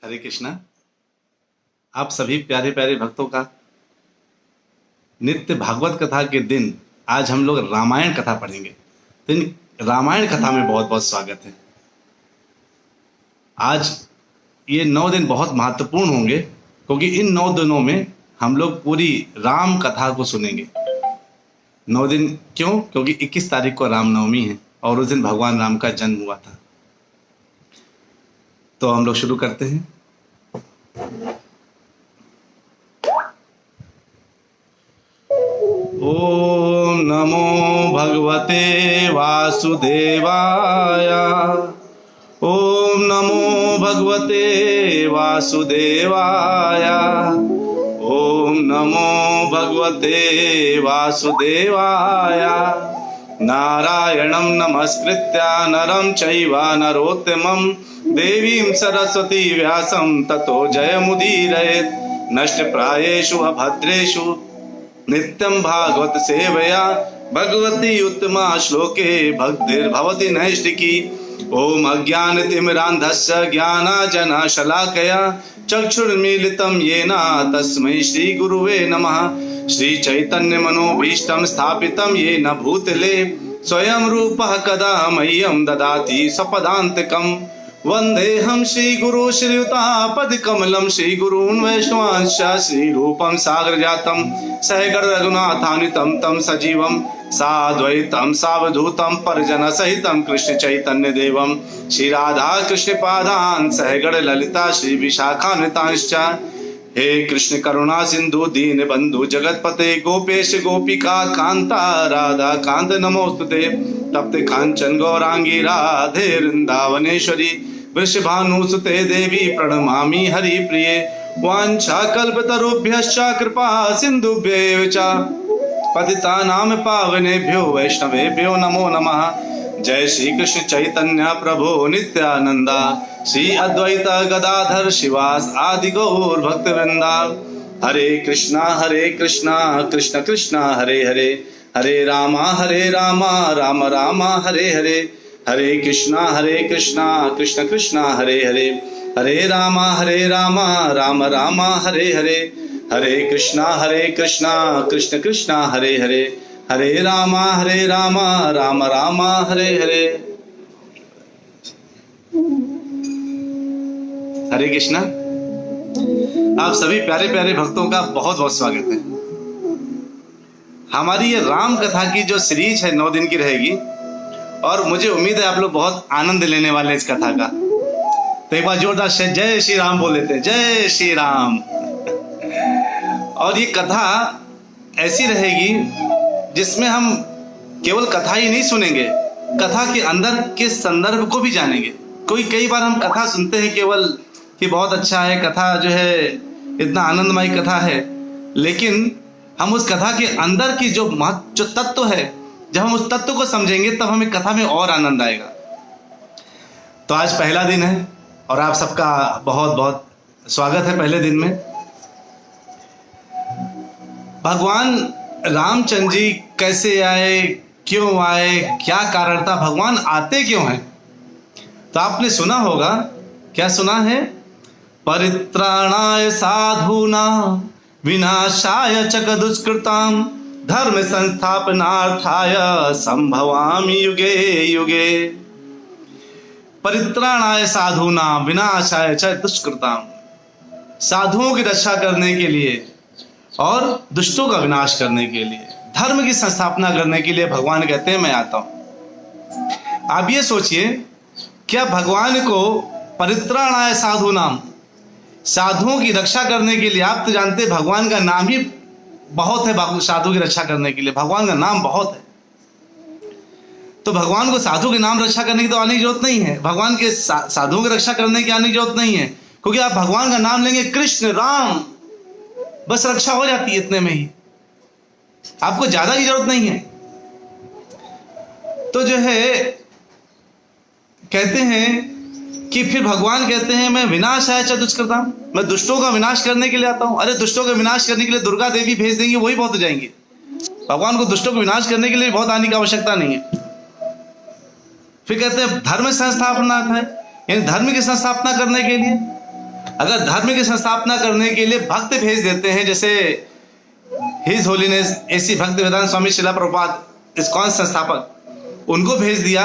हरे कृष्णा। आप सभी प्यारे प्यारे भक्तों का नित्य भागवत कथा के दिन आज हम लोग रामायण कथा पढ़ेंगे। तो इन रामायण कथा में बहुत बहुत स्वागत है। आज ये 9 दिन बहुत महत्वपूर्ण होंगे क्योंकि इन 9 दिनों में हम लोग पूरी राम कथा को सुनेंगे। 9 दिन क्यों? क्योंकि 21 तारीख को रामनवमी है और उस दिन भगवान राम का जन्म हुआ था। तो हम लोग शुरू करते हैं। ओम नमो भगवते वासुदेवाय। ओम नमो भगवते वासुदेवाय। ओम नमो भगवते वासुदेवाय। नारायणं नमस्कृत्य नरं चैव नरोत्तमं देवीं सरस्वती व्यासं ततो जयमुदीरयेत्। नष्टप्रायेषु अभद्रेषु नित्यं भागवत सेवया भगवती उत्तमा श्लोके भक्तिर्भवति नैष्टिकी। ओम अज्ञानतिमिरान्धस्य ज्ञानाञ्जनशलाकया चक्षुर्मीलितं येन तस्मै श्रीगुरुवे नमः। श्रीचैतन्यमनोभीष्टं स्थापितं येन भूतले स्वयं रूपः कदा मह्यं ददाति सपदान्तिकम्। वन्देऽहं श्रीगुरु श्रीयुतापदकमलं श्रीगुरून् वैष्णवांश्च श्रीरूपं सागरजातं सहगण रघुनाथान्वितं तं सजीवं साद्वैतं सावधूतं परिजनसहितं कृष्णचैतन्यदेवं श्रीराधा कृष्णपादान् सहगण ललिता श्रीविशाखान्वितांश्च। हे कृष्ण करुणा सिंधु दीन बंधु जगतपते गोपेश गोपिका कांता राधा कांत नमोस्तुते। तप्त कांचन गौरांगी राधे वृंदावनेश्वरी वृषभानुसुते देवी प्रणमामि हरि प्रिये। वांछा कल्पतरुभ्यश्च कृपा सिंधुभ्यैव च पतितानां पावनेभ्यो वैष्णवेभ्यो नमो नमः। जय श्री कृष्ण चैतन्य प्रभु नित्यानंदा श्री अद्वैत गदाधर शिवास आदि गौर भक्त वृंदा। हरे कृष्णा कृष्ण कृष्णा हरे हरे हरे रामा राम रामा हरे हरे। हरे कृष्णा कृष्ण कृष्णा हरे हरे हरे रामा राम रामा हरे हरे। हरे कृष्णा कृष्ण कृष्णा हरे हरे हरे रामा राम रामा हरे हरे। हरे कृष्णा। आप सभी प्यारे प्यारे भक्तों का बहुत बहुत स्वागत है। हमारी ये राम कथा की जो सीरीज है 9 दिन की रहेगी और मुझे उम्मीद है आप लोग बहुत आनंद लेने वाले हैं इस कथा का। तो एक बार जोरदार से जय श्री राम बोल लेते हैं। जय श्री राम। और ये कथा ऐसी रहेगी जिसमें हम केवल कथा ही नहीं सुनेंगे, कथा के अंदर के संदर्भ को भी जानेंगे। कई बार हम कथा सुनते हैं केवल कि बहुत अच्छा है कथा, जो है इतना आनंदमय कथा है, लेकिन हम उस कथा के अंदर की जो तत्व है, जब हम उस तत्व को समझेंगे तब हमें कथा में और आनंद आएगा। तो आज पहला दिन है और आप सबका बहुत बहुत स्वागत है पहले दिन में। भगवान रामचंद्र जी कैसे आए, क्यों आए, क्या कारण था, भगवान आते क्यों हैं? तो आपने सुना होगा, क्या सुना है? परित्राणाय साधूनां विनाशाय च दुष्कृतां धर्म संस्थापनार्थाय संभवामि युगे युगे। परित्राणाय साधूनां विनाशाय च दुष्कृतां, साधुओं की रक्षा करने के लिए और दुष्टों का विनाश करने के लिए, धर्म की संस्थापना करने के लिए भगवान कहते हैं मैं आता हूं। आप ये सोचिए, क्या भगवान को परित्राणाय साधूनां, साधुओं की रक्षा करने के लिए, आप तो जानते हैं भगवान का नाम ही बहुत है साधु की रक्षा करने के लिए, भगवान का नाम बहुत है। तो भगवान को साधु के नाम रक्षा करने की तो आने की जरूरत नहीं है, भगवान के साधुओं की रक्षा करने की आने की जरूरत नहीं है, क्योंकि आप भगवान का नाम लेंगे कृष्ण राम, बस रक्षा हो जाती है इतने में ही, आपको ज्यादा की जरूरत नहीं है। तो जो है कहते हैं कि फिर भगवान कहते हैं मैं विनाशाय च दुष्कृतां, मैं दुष्टों का विनाश करने के लिए आता हूं। अरे दुष्टों का विनाश करने के लिए दुर्गा देवी भेज देंगे, वही बहुत हो जाएंगे। भगवान को दुष्टों को विनाश करने के लिए बहुत आने की आवश्यकता नहीं है। फिर कहते हैं धर्म संस्थापना है, यानी धर्म की संस्थापना करने के लिए। अगर धर्म की संस्थापना करने के लिए भक्त भेज देते हैं, जैसे हिज होलीनेस एसी भक्तिवेदांत स्वामी शिला प्रभुपाद इस्कॉन संस्थापक, उनको भेज दिया,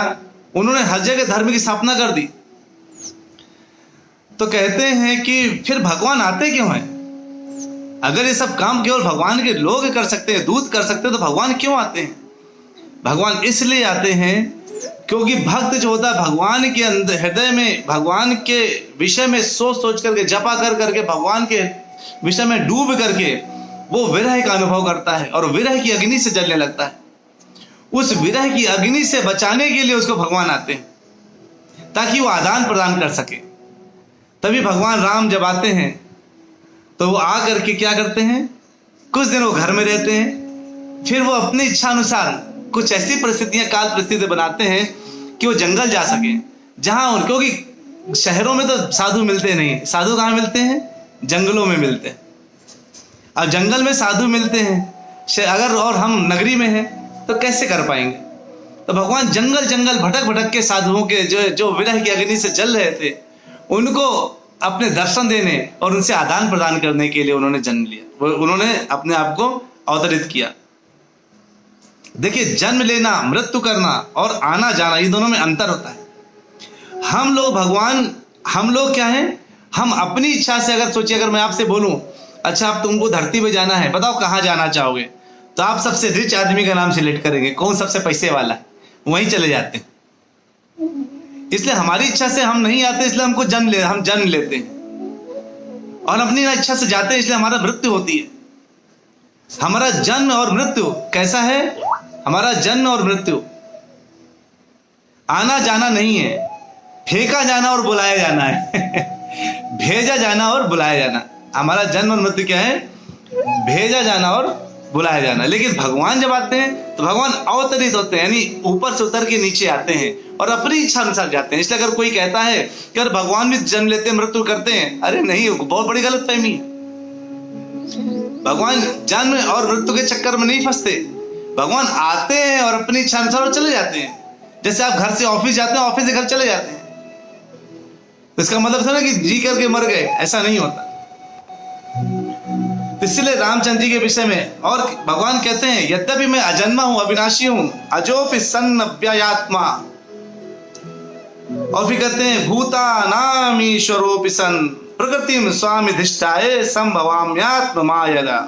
उन्होंने हर जगह धर्म की स्थापना कर दी। तो कहते हैं कि फिर भगवान आते क्यों हैं? अगर ये सब काम केवल भगवान के लोग कर सकते हैं, दूत कर सकते हैं, तो भगवान क्यों आते हैं? भगवान इसलिए आते हैं क्योंकि भक्त जो होता है भगवान के अंदर हृदय में भगवान के विषय में सोच सोच करके, जपा कर करके, भगवान के विषय में डूब करके वो विरह का अनुभव करता है और विरह की अग्नि से जलने लगता है। उस विरह की अग्नि से बचाने के लिए उसको भगवान आते हैं ताकि वो आदान प्रदान कर सके। तभी भगवान राम जब आते हैं तो वो आ करके क्या करते हैं, कुछ दिन वो घर में रहते हैं, फिर वो अपनी इच्छा अनुसार कुछ ऐसी परिस्थितियां, काल परिस्थितियां बनाते हैं कि वो जंगल जा सके, जहां क्योंकि शहरों में तो साधु मिलते नहीं। साधु कहाँ मिलते हैं? जंगलों में मिलते हैं। अब जंगल में साधु मिलते हैं अगर, और हम नगरी में हैं तो कैसे कर पाएंगे? तो भगवान जंगल जंगल भटक भटक के साधुओं के जो विरह की अग्नि से जल रहे थे उनको अपने दर्शन देने और उनसे आदान प्रदान करने के लिए उन्होंने जन्म लिया, उन्होंने अपने आप को अवतरित किया। देखिए, जन्म लेना, मृत्यु करना और आना जाना, ये दोनों में अंतर होता है। हम लोग क्या हैं? हम अपनी इच्छा से अगर सोचिए, अगर मैं आपसे बोलूं अच्छा अब तुमको धरती पे जाना है, बताओ कहाँ जाना चाहोगे, तो आप सबसे रिच आदमी का नाम सिलेक्ट करेंगे, कौन सबसे पैसे वाला है, वहीं चले जाते हैं। इसलिए हमारी इच्छा से हम नहीं आते, इसलिए हम जन्म लेते हैं और अपनी इच्छा से जाते हैं, इसलिए हमारा मृत्यु होती है। हमारा जन्म और मृत्यु कैसा है? हमारा जन्म और मृत्यु आना जाना नहीं है, फेंका जाना और बुलाया जाना है भेजा जाना और बुलाया जाना। हमारा जन्म और मृत्यु क्या है? भेजा जाना और बुलाया जाना। लेकिन भगवान जब आते हैं तो भगवान अवतरित होते हैं, यानी ऊपर से उतर के नीचे आते हैं और अपनी इच्छा अनुसार जाते हैं। इसलिए अगर कोई कहता है कि अगर भगवान भी जन्म लेते हैं, मृत्यु करते हैं, अरे नहीं, बहुत बड़ी गलतफहमी है। भगवान जन्म और मृत्यु के चक्कर में नहीं फंसते। भगवान आते हैं और अपनी इच्छा अनुसार चले जाते हैं। जैसे आप घर से ऑफिस जाते हैं, ऑफिस से घर चले जाते हैं, तो इसका मतलब था ना कि जी करके मर गए, ऐसा नहीं होता। इसलिए रामचंद्र जी के विषय में और भगवान कहते हैं, यद्यपि मैं अजन्मा हूं, अविनाशी हूं, अजोपि सन्न अव्ययात्मा, और फिर कहते हैं भूता नाम ईश्वरोपि सन प्रकृतिम स्वामी धिष्ठाये संभवाम्यात्म मायदा।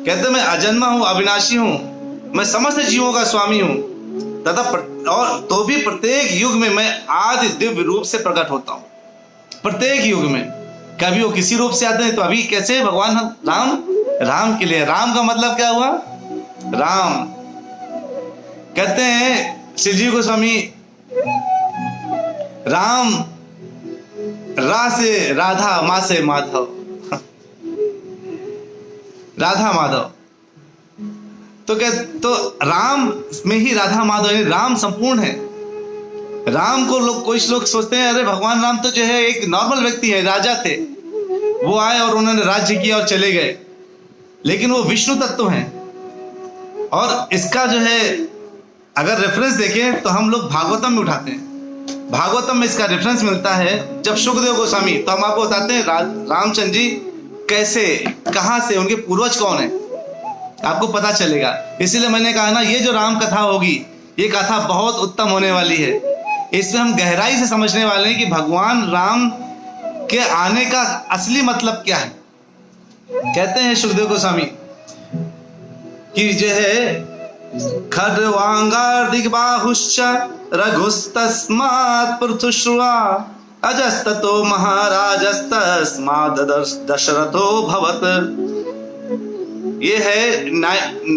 कहते मैं अजन्मा हूं, अविनाशी हूं, मैं समस्त जीवों का स्वामी हूं तथा और तो भी प्रत्येक युग में मैं आदि दिव्य रूप से प्रकट होता हूं। प्रत्येक युग में कभी वो किसी रूप से आते हैं, तो अभी कैसे भगवान राम के लिए, राम का मतलब क्या हुआ? राम। कहते हैं श्री जी गोस्वामी, राम रा से राधा, माँ से माधव राधा माधव। तो राम में ही राधा माधव, यानी राम संपूर्ण है। राम को कुछ लोग सोचते हैं अरे भगवान राम तो जो है एक नॉर्मल व्यक्ति है, राजा थे, वो आए और उन्होंने राज्य किया और चले गए, लेकिन वो विष्णु तत्व हैं। और इसका जो है अगर रेफरेंस देखें तो हम लोग भागवतम में उठाते हैं। भागवतम में इसका रेफरेंस मिलता है। जब सुखदेव गोस्वामी, तो हम आपको बताते हैं रामचंद्र जी कैसे, कहां से, उनके पूर्वज कौन है, आपको पता चलेगा। इसीलिए मैंने कहा ना, ये जो राम कथा होगी, ये कथा बहुत उत्तम होने वाली है। इसमें हम गहराई से समझने वाले हैं कि भगवान राम के आने का असली मतलब क्या है। कहते हैं सुखदेव गोस्वामी कि जो है खड्वांगा दिग्बाहुश्च रघुस्तस्मात् पृथुश्वा अजस्ततो महाराजस्तस्मात् दशरथो भवत। ये है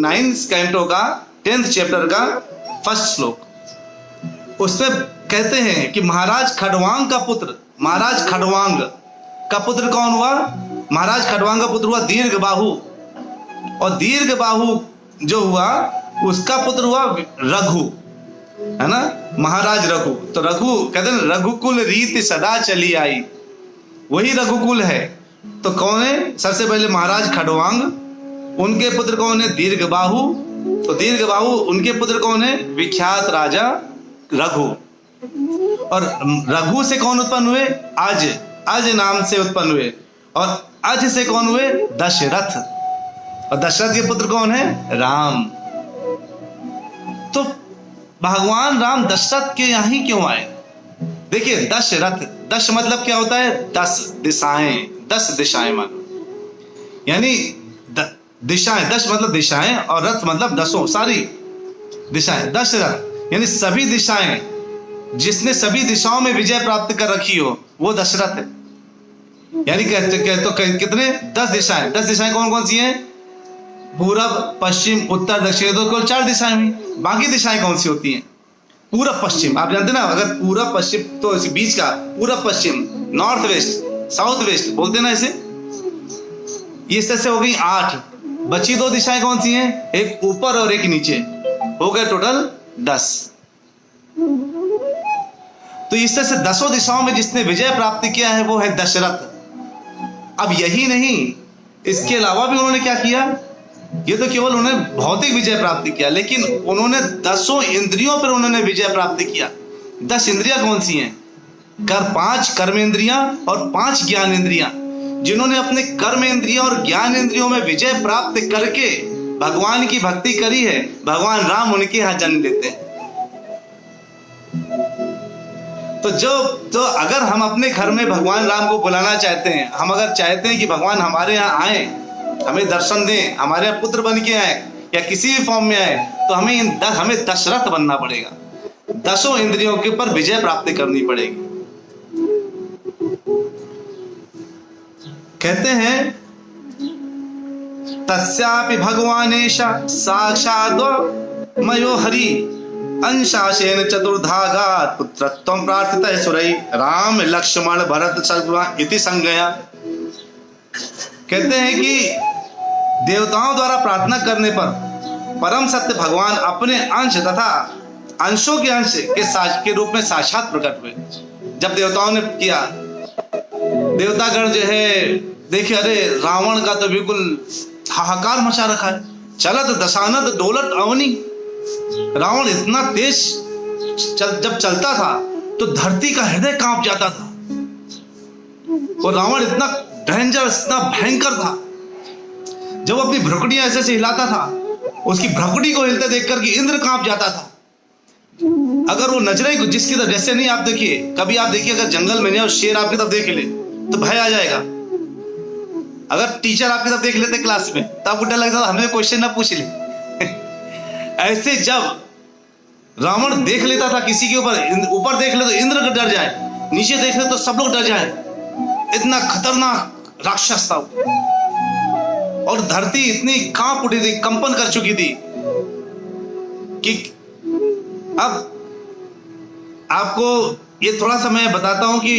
9th कैंटो का 10th चैप्टर का 1st श्लोक। उसमें कहते हैं कि महाराज खड्वांग का पुत्र, महाराज खड्वांग का पुत्र कौन हुआ? महाराज खड्वांग का पुत्र हुआ दीर्घबाहु, और दीर्घबाहु जो हुआ उसका पुत्र हुआ रघु, है ना, महाराज रघु। तो रघु कहते हैं रघुकुल रीति सदा चली आई, वही रघुकुल है। तो कौन है? सबसे पहले महाराज खड्वांग, उनके पुत्र कौन है? दीर्घबाहु। तो दीर्घबाहु, उनके पुत्र कौन है? विख्यात राजा रघु। और रघु से कौन उत्पन्न हुए? आज अज नाम से उत्पन्न हुए, और अज से कौन हुए? दशरथ। और दशरथ के पुत्र कौन है? राम। तो भगवान राम दशरथ के यहां ही क्यों आए? देखिए, दशरथ, दश मतलब क्या होता है? 10 दिशाएं, 10 दिशाएं मानो, यानी दिशाएं, 10 मतलब दिशाएं, और रथ मतलब 10 सारी दिशाएं। दशरथ यानी सभी दिशाएं, जिसने सभी दिशाओं में विजय प्राप्त कर रखी हो, वो दशरथ है। यानी कितने? 10 दिशाएं। 10 दिशाएं कौन कौन सी हैं? पूरब, पश्चिम, उत्तर, दक्षिण, तो कुल 4 दिशाएं हुई। बाकी दिशाएं कौन सी होती हैं? पूरब पश्चिम, आप जानते ना, अगर पूरब पश्चिम तो बीच का पूरब पश्चिम, नॉर्थ वेस्ट, साउथ वेस्ट बोलते ना इसे। इस तरह से हो गई 8। बची 2 दिशाएं कौन सी हैं? एक ऊपर और एक नीचे, हो गए टोटल 10। तो इस तरह से 10 दिशाओं में जिसने विजय प्राप्त किया है वो है दशरथ। अब यही नहीं, इसके अलावा भी उन्होंने क्या किया? ये तो केवल उन्होंने भौतिक विजय प्राप्त किया, लेकिन उन्होंने 10 इंद्रियों पर उन्होंने विजय प्राप्त किया। 10 इंद्रियां कौन सी हैं? 5 कर्मेंद्रियां और 5 ज्ञान इंद्रियां। जिन्होंने अपने कर्म इंद्रियों और ज्ञान इंद्रियों में विजय प्राप्त करके भगवान की भक्ति करी है, भगवान राम उनके यहां जन्म लेते हैं। तो अगर हम अपने घर में भगवान राम को बुलाना चाहते हैं, हम अगर चाहते हैं कि भगवान हमारे यहाँ आए, हमें दर्शन दें, हमारे यहाँ पुत्र बन के आए या किसी भी फॉर्म में आए, तो हमें दशरथ बनना पड़ेगा। 10 इंद्रियों के ऊपर विजय प्राप्त करनी पड़ेगी। कहते हैं तस्यापि भगवानेश साक्षात् मयो हरि अंशाशेन चतुर्धागात् पुत्रत्वं प्रार्थितः सुरैः राम लक्ष्मण भरत शत्रुघ्न इति संज्ञया। कहते हैं कि देवताओं द्वारा प्रार्थना करने पर परम सत्य भगवान अपने अंश तथा अंशों के अंश के रूप में साक्षात प्रकट हुए। जब देवताओं ने किया, देवतागण जो है देखिए, अरे रावण का तो बिल्कुल हाहाकार मचा रखा है, चलत दशानद डोलत अवनी। रावण इतना तेज जब चलता था तो धरती का हृदय कांप जाता था, और रावण इतना डेंजर, इतना भयंकर था। जब वो अपनी भ्रुकुटियां ऐसे से हिलाता था, उसकी भ्रुकुटी को हिलते देख करके इंद्र कांप जाता था। अगर वो नजरें जिसकी तरफ, जैसे नहीं, आप देखिए, कभी आप देखिए अगर जंगल में और शेर आपकी तरफ देख ले तो भय आ जाएगा। अगर टीचर आपकी तरफ देख लेते क्लास में तो आपको डर लगता था हमें क्वेश्चन ना पूछ ले। ऐसे जब रावण देख लेता था किसी के ऊपर देख ले तो इंद्र डर जाए, नीचे देख ले तो सब लोग डर जाए, इतना खतरनाक राक्षस था। और धरती इतनी कांप उठी थी, कंपन कर चुकी थी कि अब आपको ये थोड़ा सा मैं बताता हूं कि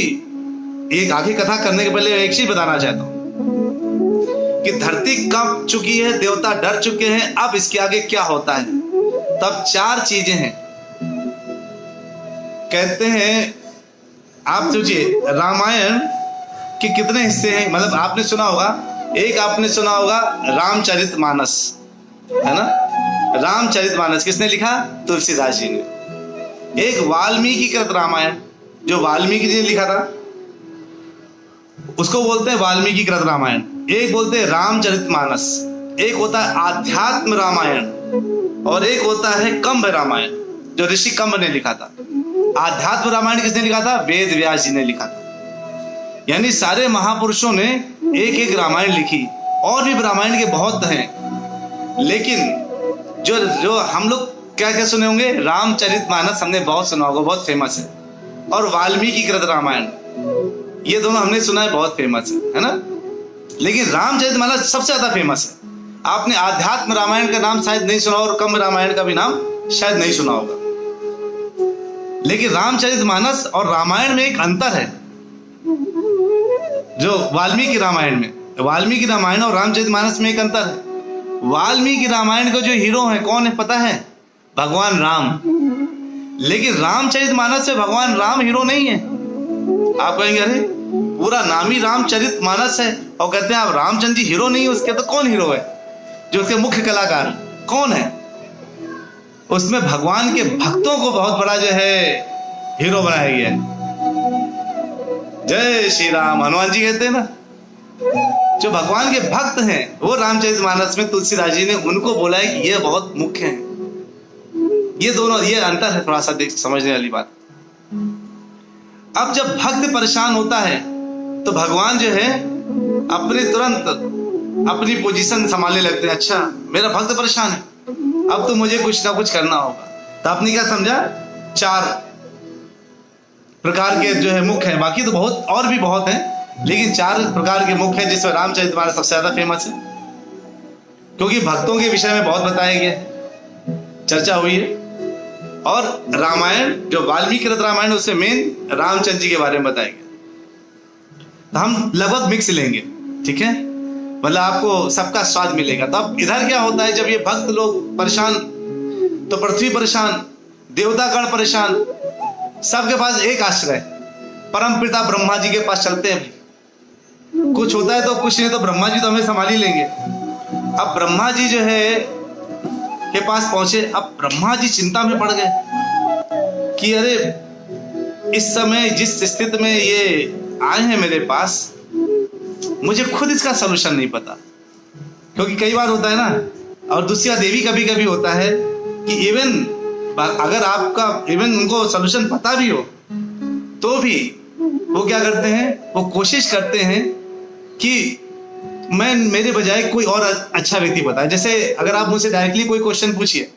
एक आगे कथा करने के पहले एक चीज बताना चाहता हूं कि धरती कांप चुकी है, देवता डर चुके हैं, अब इसके आगे क्या होता है। तब 4 चीजें हैं। कहते हैं, आप सोचिए रामायण के कितने हिस्से हैं, मतलब आपने सुना होगा, एक आपने सुना होगा रामचरितमानस, है ना। रामचरितमानस किसने लिखा? तुलसीदास जी ने। एक वाल्मीकि कृत रामायण, जो वाल्मीकि जी ने लिखा था, उसको बोलते हैं वाल्मीकि कृत रामायण। एक बोलते हैं रामचरितमानस। एक होता है आध्यात्म रामायण और एक होता है कंब रामायण, जो ऋषि कंब ने लिखा था। आध्यात्म रामायण किसने लिखा था? वेद व्यास जी ने लिखा था। यानी सारे महापुरुषों ने एक एक रामायण लिखी, और भी रामायण के बहुत हैं, लेकिन जो हम लोग क्या क्या सुने होंगे, रामचरितमानस हमने बहुत सुना होगा, बहुत फेमस है, और वाल्मीकि कृत रामायण, ये दोनों हमने सुना है, बहुत फेमस है ना। लेकिन रामचरितमानस सबसे ज्यादा फेमस है। आपने आध्यात्म रामायण का नाम शायद नहीं सुना, और कंब रामायण का भी नाम शायद नहीं सुना होगा। लेकिन रामचरितमानस और रामायण में एक अंतर है, जो वाल्मीकि रामायण में, वाल्मीकि रामायण और रामचरितमानस में एक अंतर है। वाल्मीकि रामायण का जो हीरो है कौन है पता है? भगवान राम। लेकिन रामचरितमानस से भगवान राम हीरो नहीं है। आप कहेंगे अरे पूरा नाम ही रामचरितमानस है, और कहते हैं आप रामचंद्र जी हीरो नहीं है उसके, तो कौन हीरो है? जो उसके मुख्य कलाकार कौन है? उसमें भगवान के भक्तों को बहुत बड़ा जो है हीरो बनाया गया है। जय श्री राम। हनुमान जी कहते हैं ना, जो भगवान के भक्त हैं वो रामचरितमानस में तुलसीदास जी ने उनको बोला है कि ये बहुत मुख्य है। ये दोनों, ये अंतर है थोड़ा सा देख समझने वाली बात। अब जब भक्त परेशान होता है तो भगवान जो है अपने तुरंत अपनी पोजीशन संभालने लगते हैं। अच्छा मेरा भक्त परेशान है, अब तो मुझे कुछ ना कुछ करना होगा। तो आपने क्या समझा, 4 प्रकार के जो है मुख्य है, बाकी तो बहुत और भी बहुत है, लेकिन 4 प्रकार के मुख्य है जिसमें रामचरितमानस सबसे ज्यादा फेमस है, क्योंकि भक्तों के विषय में बहुत बताया गया है, चर्चा हुई है। और रामायण जो वाल्मीकि कृत रामायण है उसमें मेन रामचंद्र जी के बारे में बताया गया। तो हम लगभग मिक्स लेंगे, ठीक है, मतलब आपको सबका स्वाद मिलेगा। तब इधर क्या होता है, जब ये भक्त लोग परेशान तो पृथ्वी परेशान, देवतागण परेशान, सबके पास एक आश्रय, परम पिता ब्रह्मा जी के पास चलते हैं। कुछ होता है तो कुछ नहीं तो ब्रह्मा जी तो हमें संभाल ही लेंगे। अब ब्रह्मा जी जो है के पास पहुंचे। अब ब्रह्मा जी चिंता में पड़ गए कि अरे इस समय जिस स्थिति में ये आए हैं मेरे पास, मुझे खुद इसका सलूशन नहीं पता। क्योंकि कई बार होता है ना, और दूसरा देवी कभी कभी होता है कि इवन अगर आपका इवन उनको सलूशन पता भी हो तो भी वो क्या करते हैं, वो कोशिश करते हैं कि मैं मेरे बजाय कोई और अच्छा व्यक्ति बताए। जैसे अगर आप मुझसे डायरेक्टली कोई क्वेश्चन पूछिए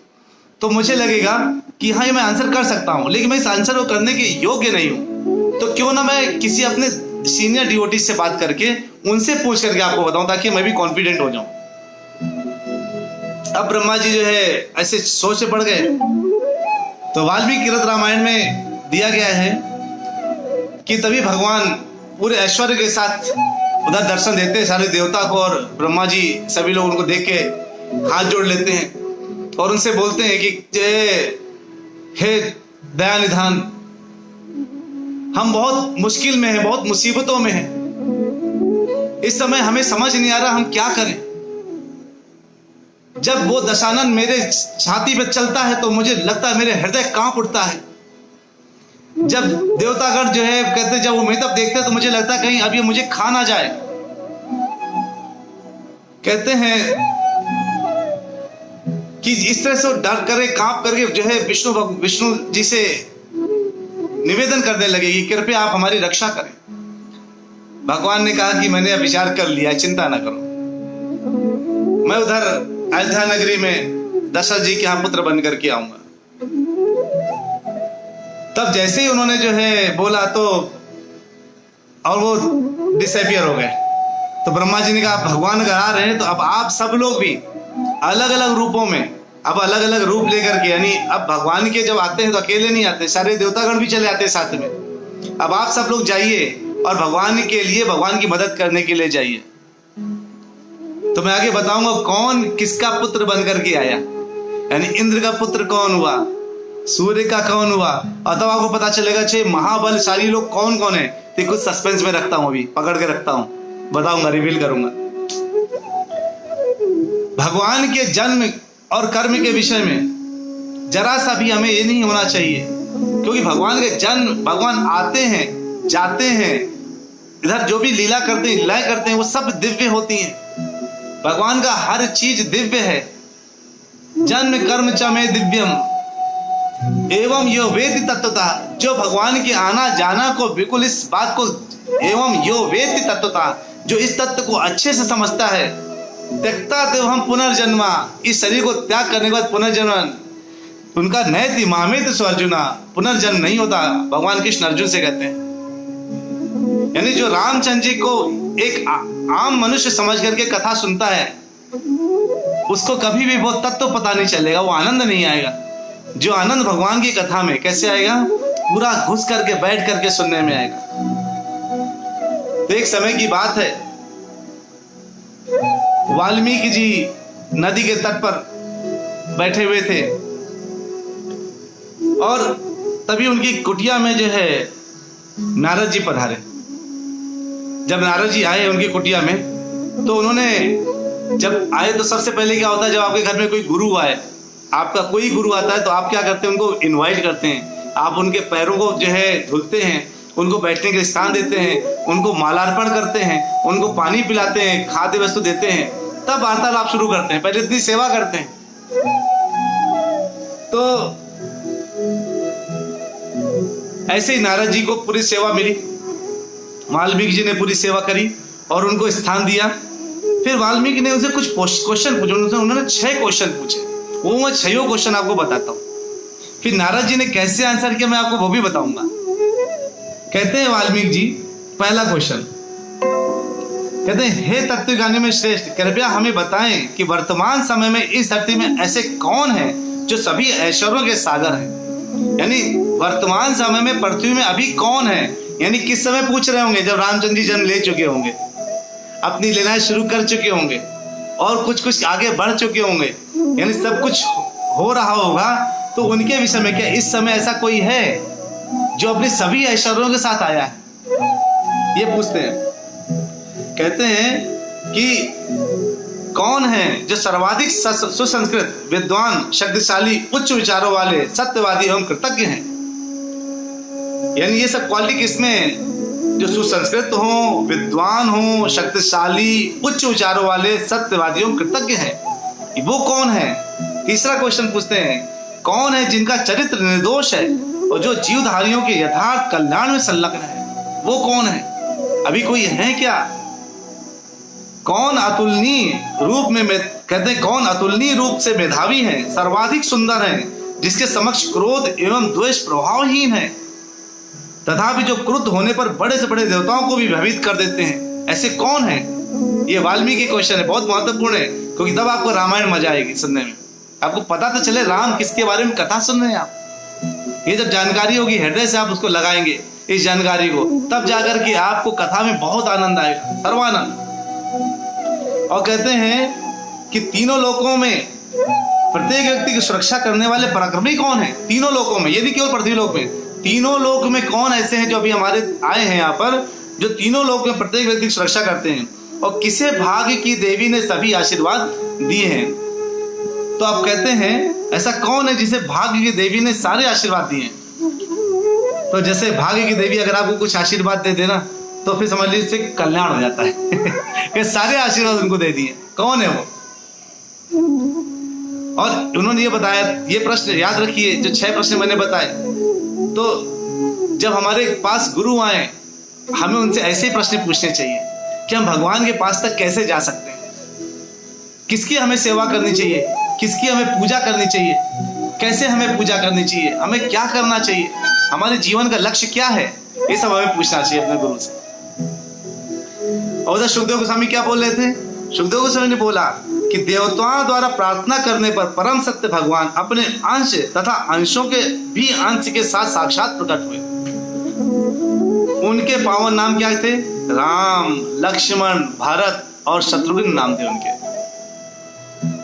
तो मुझे लगेगा कि हाँ ये मैं आंसर कर सकता हूँ, लेकिन मैं इस आंसर को करने के योग्य नहीं हूँ, तो क्यों ना मैं किसी अपने सीनियर डिवोटी से बात करके उनसे पूछ करके आपको बताऊं, ताकि मैं भी कॉन्फिडेंट हो जाऊं। अब ब्रह्मा जी जो है ऐसे सोच से पड़ गए। तो वाल्मीकि कृत रामायण में दिया गया है कि तभी भगवान पूरे ऐश्वर्य के साथ उधर दर्शन देते हैं सारे देवता को, और ब्रह्मा जी सभी लोग उनको देख के हाथ जोड़ लेते हैं और उनसे बोलते हैं कि जय हे दया निधान, हम बहुत मुश्किल में हैं, बहुत मुसीबतों में हैं, इस समय हमें समझ नहीं आ रहा हम क्या करें। जब वो दशानन मेरे छाती पे चलता है तो मुझे लगता है मेरे हृदय कांप उठता है। जब देवतागण जो है कहते, जब वो मैं तब देखते तो मुझे लगता है कहीं अब ये मुझे खा ना जाए। कहते हैं कि इस तरह से डर करे कांप करके जो है विष्णु जी से निवेदन करने लगे कि कृपया आप हमारी रक्षा करें। भगवान ने कहा कि मैंने अब विचार कर लिया, चिंता ना करो, मैं उधर अयोध्या नगरी में दशरथ जी के यहाँ पुत्र बन करके आऊंगा। तब जैसे ही उन्होंने जो है बोला तो और वो डिसअपियर हो गए। तो ब्रह्मा जी ने कहा भगवान अगर आ रहे हैं तो अब आप सब लोग भी अलग अलग रूपों में, अब अलग अलग रूप लेकर के, यानी अब भगवान के जब आते हैं तो अकेले नहीं आते, सारे देवतागण भी चले आते हैं साथ में। अब आप सब लोग जाइए और भगवान के लिए, भगवान की मदद करने के लिए जाइए। तो मैं आगे बताऊंगा कौन किसका पुत्र बन करके आया, यानी इंद्र का पुत्र कौन हुआ, सूर्य का कौन हुआ, और तब आपको पता चलेगा छे महाबलशाली लोग कौन कौन है। तो कुछ सस्पेंस में रखता हूं, अभी पकड़ के रखता हूं, बताऊंगा, रिवील करूंगा। भगवान के जन्म और कर्म के विषय में जरा सा भी हमें ये नहीं होना चाहिए, क्योंकि भगवान के जन्म, भगवान आते हैं जाते हैं, इधर जो भी लीला करते हैं, लीलाएं करते हैं, वो सब दिव्य होती हैं। भगवान का हर चीज दिव्य है। जन्म कर्म च में दिव्यम एवं यो वेद तत्वता, जो भगवान के आना जाना को बिल्कुल इस बात को, एवं यो वेद तत्वता, जो इस तत्व को अच्छे से समझता है, त्यक्ता देव हम पुनर्जन्मा, इस शरीर को त्याग करने के बाद पुनर्जन्म उनका नैति मामेत सो अर्जुना, पुनर्जन्म नहीं होता, भगवान कृष्ण अर्जुन से कहते हैं। यानी जो रामचंद्र जी को एक आम मनुष्य समझ करके कथा सुनता है, उसको कभी भी वो तत्व पता नहीं चलेगा, वो आनंद नहीं आएगा। जो आनंद भगवान की कथा में कैसे आएगा, पूरा घुस करके बैठ करके सुनने में आएगा। तो एक समय की बात है, वाल्मीकि जी नदी के तट पर बैठे हुए थे और तभी उनकी कुटिया में जो है नारद जी पधारे। जब नारद जी आए उनकी कुटिया में, तो उन्होंने जब आए तो सबसे पहले क्या होता है, जब आपके घर में कोई गुरु आए, आपका कोई गुरु आता है तो आप क्या करते हैं, उनको इनवाइट करते हैं, आप उनके पैरों को जो है धुलते हैं उनको बैठने के स्थान देते हैं, उनको मालार्पण करते हैं, उनको पानी पिलाते हैं, खाद्य वस्तु देते हैं, तब वार्तालाप शुरू करते हैं। पहले इतनी सेवा करते हैं। तो ऐसे ही नारद जी को पूरी सेवा मिली, वाल्मीकि जी ने पूरी सेवा करी और उनको स्थान दिया। फिर वाल्मीकि ने उनसे कुछ क्वेश्चन पूछे, उन्होंने 6 क्वेश्चन पूछे, वो मैं 6 क्वेश्चन आपको बताता हूँ। फिर नारद जी ने कैसे आंसर किया मैं आपको वो भी बताऊंगा। कहते हैं वाल्मीकि जी, पहला क्वेश्चन कहते हैं, हे तत्वज्ञानी में श्रेष्ठ, कृपया हमें बताएं कि वर्तमान समय में इस धरती में ऐसे कौन है जो सभी ऐश्वर्यों के सागर हैं। यानी वर्तमान समय में पृथ्वी में अभी कौन है, यानी किस समय पूछ रहे होंगे, जब रामचंद्र जी जन्म ले चुके होंगे, अपनी लीलाएं शुरू कर चुके होंगे और कुछ आगे बढ़ चुके होंगे, यानी सब कुछ हो रहा होगा, तो उनके विषय में क्या इस समय ऐसा कोई है जो अपने सभी ऐश्वर्यों के साथ आया है, ये पूछते हैं। कहते हैं कि कौन है जो सर्वाधिक सुसंस्कृत, विद्वान, शक्तिशाली, उच्च विचारों वाले, सत्यवादी एवं कृतज्ञ हैं। यानी ये सब क्वालिटी किसमें, जो सुसंस्कृत हो, विद्वान हो, शक्तिशाली, उच्च विचारों वाले, सत्यवादी एवं कृतज्ञ हैं, वो कौन है। तीसरा क्वेश्चन पूछते हैं, कौन है जिनका चरित्र निर्दोष है और जो जीवधारियों के यथार्थ कल्याण में संलग्न है, वो कौन है, अभी कोई है क्या। कौन अतुलनीय रूप में कहते हैं, कौन अतुलनीय रूप से मेधावी है, सर्वाधिक सुंदर है, जिसके समक्ष क्रोध एवं द्वेष प्रभावहीन है, तथापि जो क्रुद्ध होने पर बड़े से बड़े देवताओं को भी भयभीत कर देते हैं, ऐसे कौन है। ये वाल्मीकि क्वेश्चन है, बहुत महत्वपूर्ण है, क्योंकि तब आपको रामायण मजा आएगी सुनने में, आपको पता तो चले राम किसके बारे में कथा सुन रहे हैं आप। ये जब जानकारी होगी, हृदय से आप उसको लगाएंगे इस जानकारी को, तब जाकर के आपको कथा में बहुत आनंद आएगा, सर्वानंद। और कहते हैं कि तीनों लोकों में प्रत्येक व्यक्ति की सुरक्षा करने वाले पराक्रमी कौन है, तीनों लोकों में, यदि केवल पृथ्वी लोक में, तीनों लोक में कौन ऐसे हैं जो अभी हमारे आए हैं यहाँ पर, जो तीनों लोक में प्रत्येक व्यक्ति की सुरक्षा करते हैं, और किसे भाग्य की देवी ने सभी आशीर्वाद दिए हैं। तो आप कहते हैं ऐसा कौन है जिसे भाग्य की देवी ने सारे आशीर्वाद दिए हैं। तो जैसे भाग्य की देवी अगर आपको कुछ आशीर्वाद दे देना, तो फिर समझ लीजिए कल्याण हो जाता है कि सारे आशीर्वाद उनको दे दिए, कौन है वो। और उन्होंने ये बताया, ये प्रश्न याद रखिए, जो 6 प्रश्न मैंने बताए, तो जब हमारे पास गुरु आए, हमें उनसे ऐसे प्रश्न पूछने चाहिए कि हम भगवान के पास तक कैसे जा सकते हैं, किसकी हमें सेवा करनी चाहिए, किसकी हमें पूजा करनी चाहिए, कैसे हमें पूजा करनी चाहिए, हमें क्या करना चाहिए, हमारे जीवन का लक्ष्य क्या है, ये सब हमें पूछना चाहिए अपने गुरु से। और उधर सुखदेव गोस्वामी क्या बोल रहे थे, सुखदेव गोस्वामी ने बोला कि देवताओं द्वारा प्रार्थना करने पर परम सत्य भगवान अपने अंश तथा अंशों के भी अंश के साथ साक्षात प्रकट हुए। उनके पावन नाम क्या थे, राम, लक्ष्मण, भरत और शत्रुघ्न नाम थे उनके।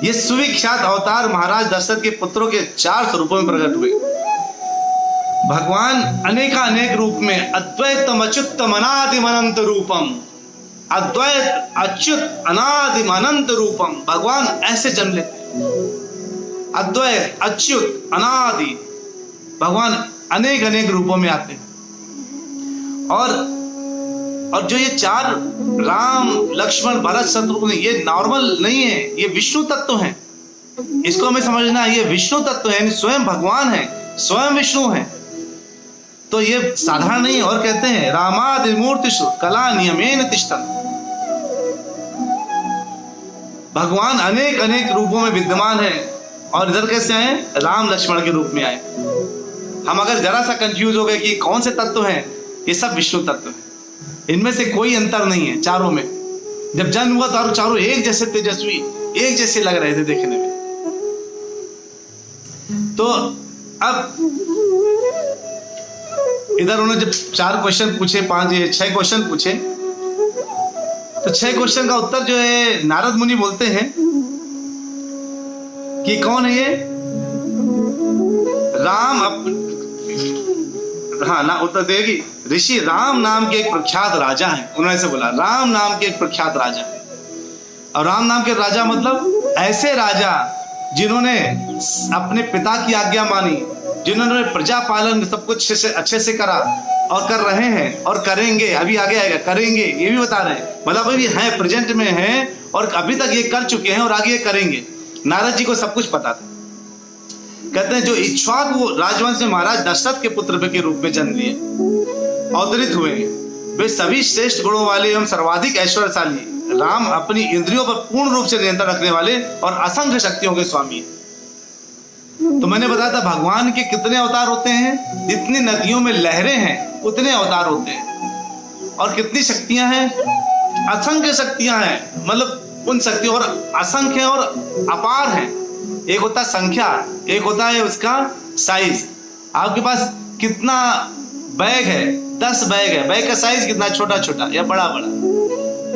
ये सुविख्यात अवतार महाराज दशरथ के पुत्रों के 4 स्वरूपों में प्रकट हुए। भगवान अनेकानेक रूप में अद्वैतम अच्युतम अनादिम अनंत रूपम, अद्वैत अच्युत अनादिम अनंत रूपम, भगवान ऐसे जन्म लेते, अद्वैत अच्युत अनादि, भगवान अनेक अनेक रूपों में आते हैं। और जो ये 4 राम, लक्ष्मण, भरत, शत्रुघ्न, ये नॉर्मल नहीं है, ये विष्णु तत्व हैं, इसको हमें समझना है। ये विष्णु तत्व है, यानी स्वयं भगवान है, स्वयं विष्णु है, तो ये साधारण नहीं है। और कहते हैं रामादि मूर्तिषु कला नियमेन तिष्ठन्, भगवान अनेक अनेक रूपों में विद्यमान है। और इधर कैसे आए, राम लक्ष्मण के रूप में आए। हम अगर जरा सा कंफ्यूज हो गए कि कौन से तत्व हैं, ये सब विष्णु तत्व है, इनमें से कोई अंतर नहीं है चारों में। जब जन्म हुआ तो चारों एक जैसे तेजस्वी, एक जैसे लग रहे थे देखने में। तो अब इधर उन्होंने जब 4 क्वेश्चन पूछे, 6 क्वेश्चन पूछे, तो 6 क्वेश्चन का उत्तर जो है नारद मुनि बोलते हैं कि कौन है ये राम। हाँ ना, उत्तर देगी ऋषि राम नाम के एक प्रख्यात राजा हैं। उन्होंने ऐसे बोला, राम नाम के एक प्रख्यात राजा है। और राम नाम के राजा मतलब ऐसे राजा जिन्होंने अपने पिता की आज्ञा मानी, जिन्होंने प्रजा पालन सब कुछ अच्छे से करा और कर रहे हैं और करेंगे, अभी आगे आएगा करेंगे, ये भी बता रहे हैं। मतलब अभी हैं, प्रेजेंट में हैं और अभी तक ये कर चुके हैं और आगे ये करेंगे। नारद जी को सब कुछ पता था। कहते हैं जो इक्ष्वाकु राजवंश में महाराज दशरथ के पुत्र के रूप में जन्म लिए अवतरित हुए, वे सभी श्रेष्ठ गुणों वाले एवं सर्वाधिक ऐश्वर्यशाली, राम अपनी इंद्रियों पर पूर्ण रूप से नियंत्रण रखने वाले और असंख्य शक्तियों के स्वामी हैं। तो मैंने बताया था भगवान के कितने अवतार होते हैं, जितनी नदियों में लहरें हैं उतने अवतार होते हैं। और कितनी शक्तियां हैं, असंख्य शक्तियां हैं। मतलब उन शक्तियों और असंख्य और अपार हैं। एक होता है संख्या, एक होता है उसका साइज। आपके पास कितना बैग है, 10 बैग है, बैग का साइज कितना, छोटा छोटा या बड़ा बड़ा।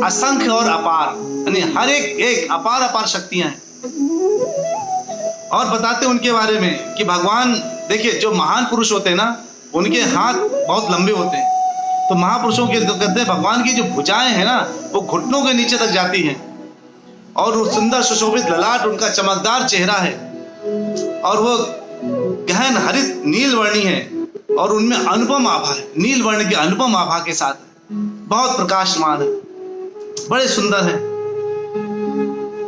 असंख्य और अपार, यानी हर एक अपार अपार शक्तियां हैं। और बताते उनके बारे में कि भगवान, देखिए जो महान पुरुष होते हैं ना, उनके हाथ बहुत लंबे होते हैं। तो महापुरुषों के कहते हैं भगवान की जो भुजाएं हैं ना, वो घुटनों के नीचे तक जाती हैं। और वो सुंदर सुशोभित ललाट, उनका चमकदार चेहरा है और वो गहन हरित नील वर्णी है और उनमें अनुपम आभा है, नील वर्ण के अनुपम आभा के साथ बहुत प्रकाशमान है, बड़े सुंदर है।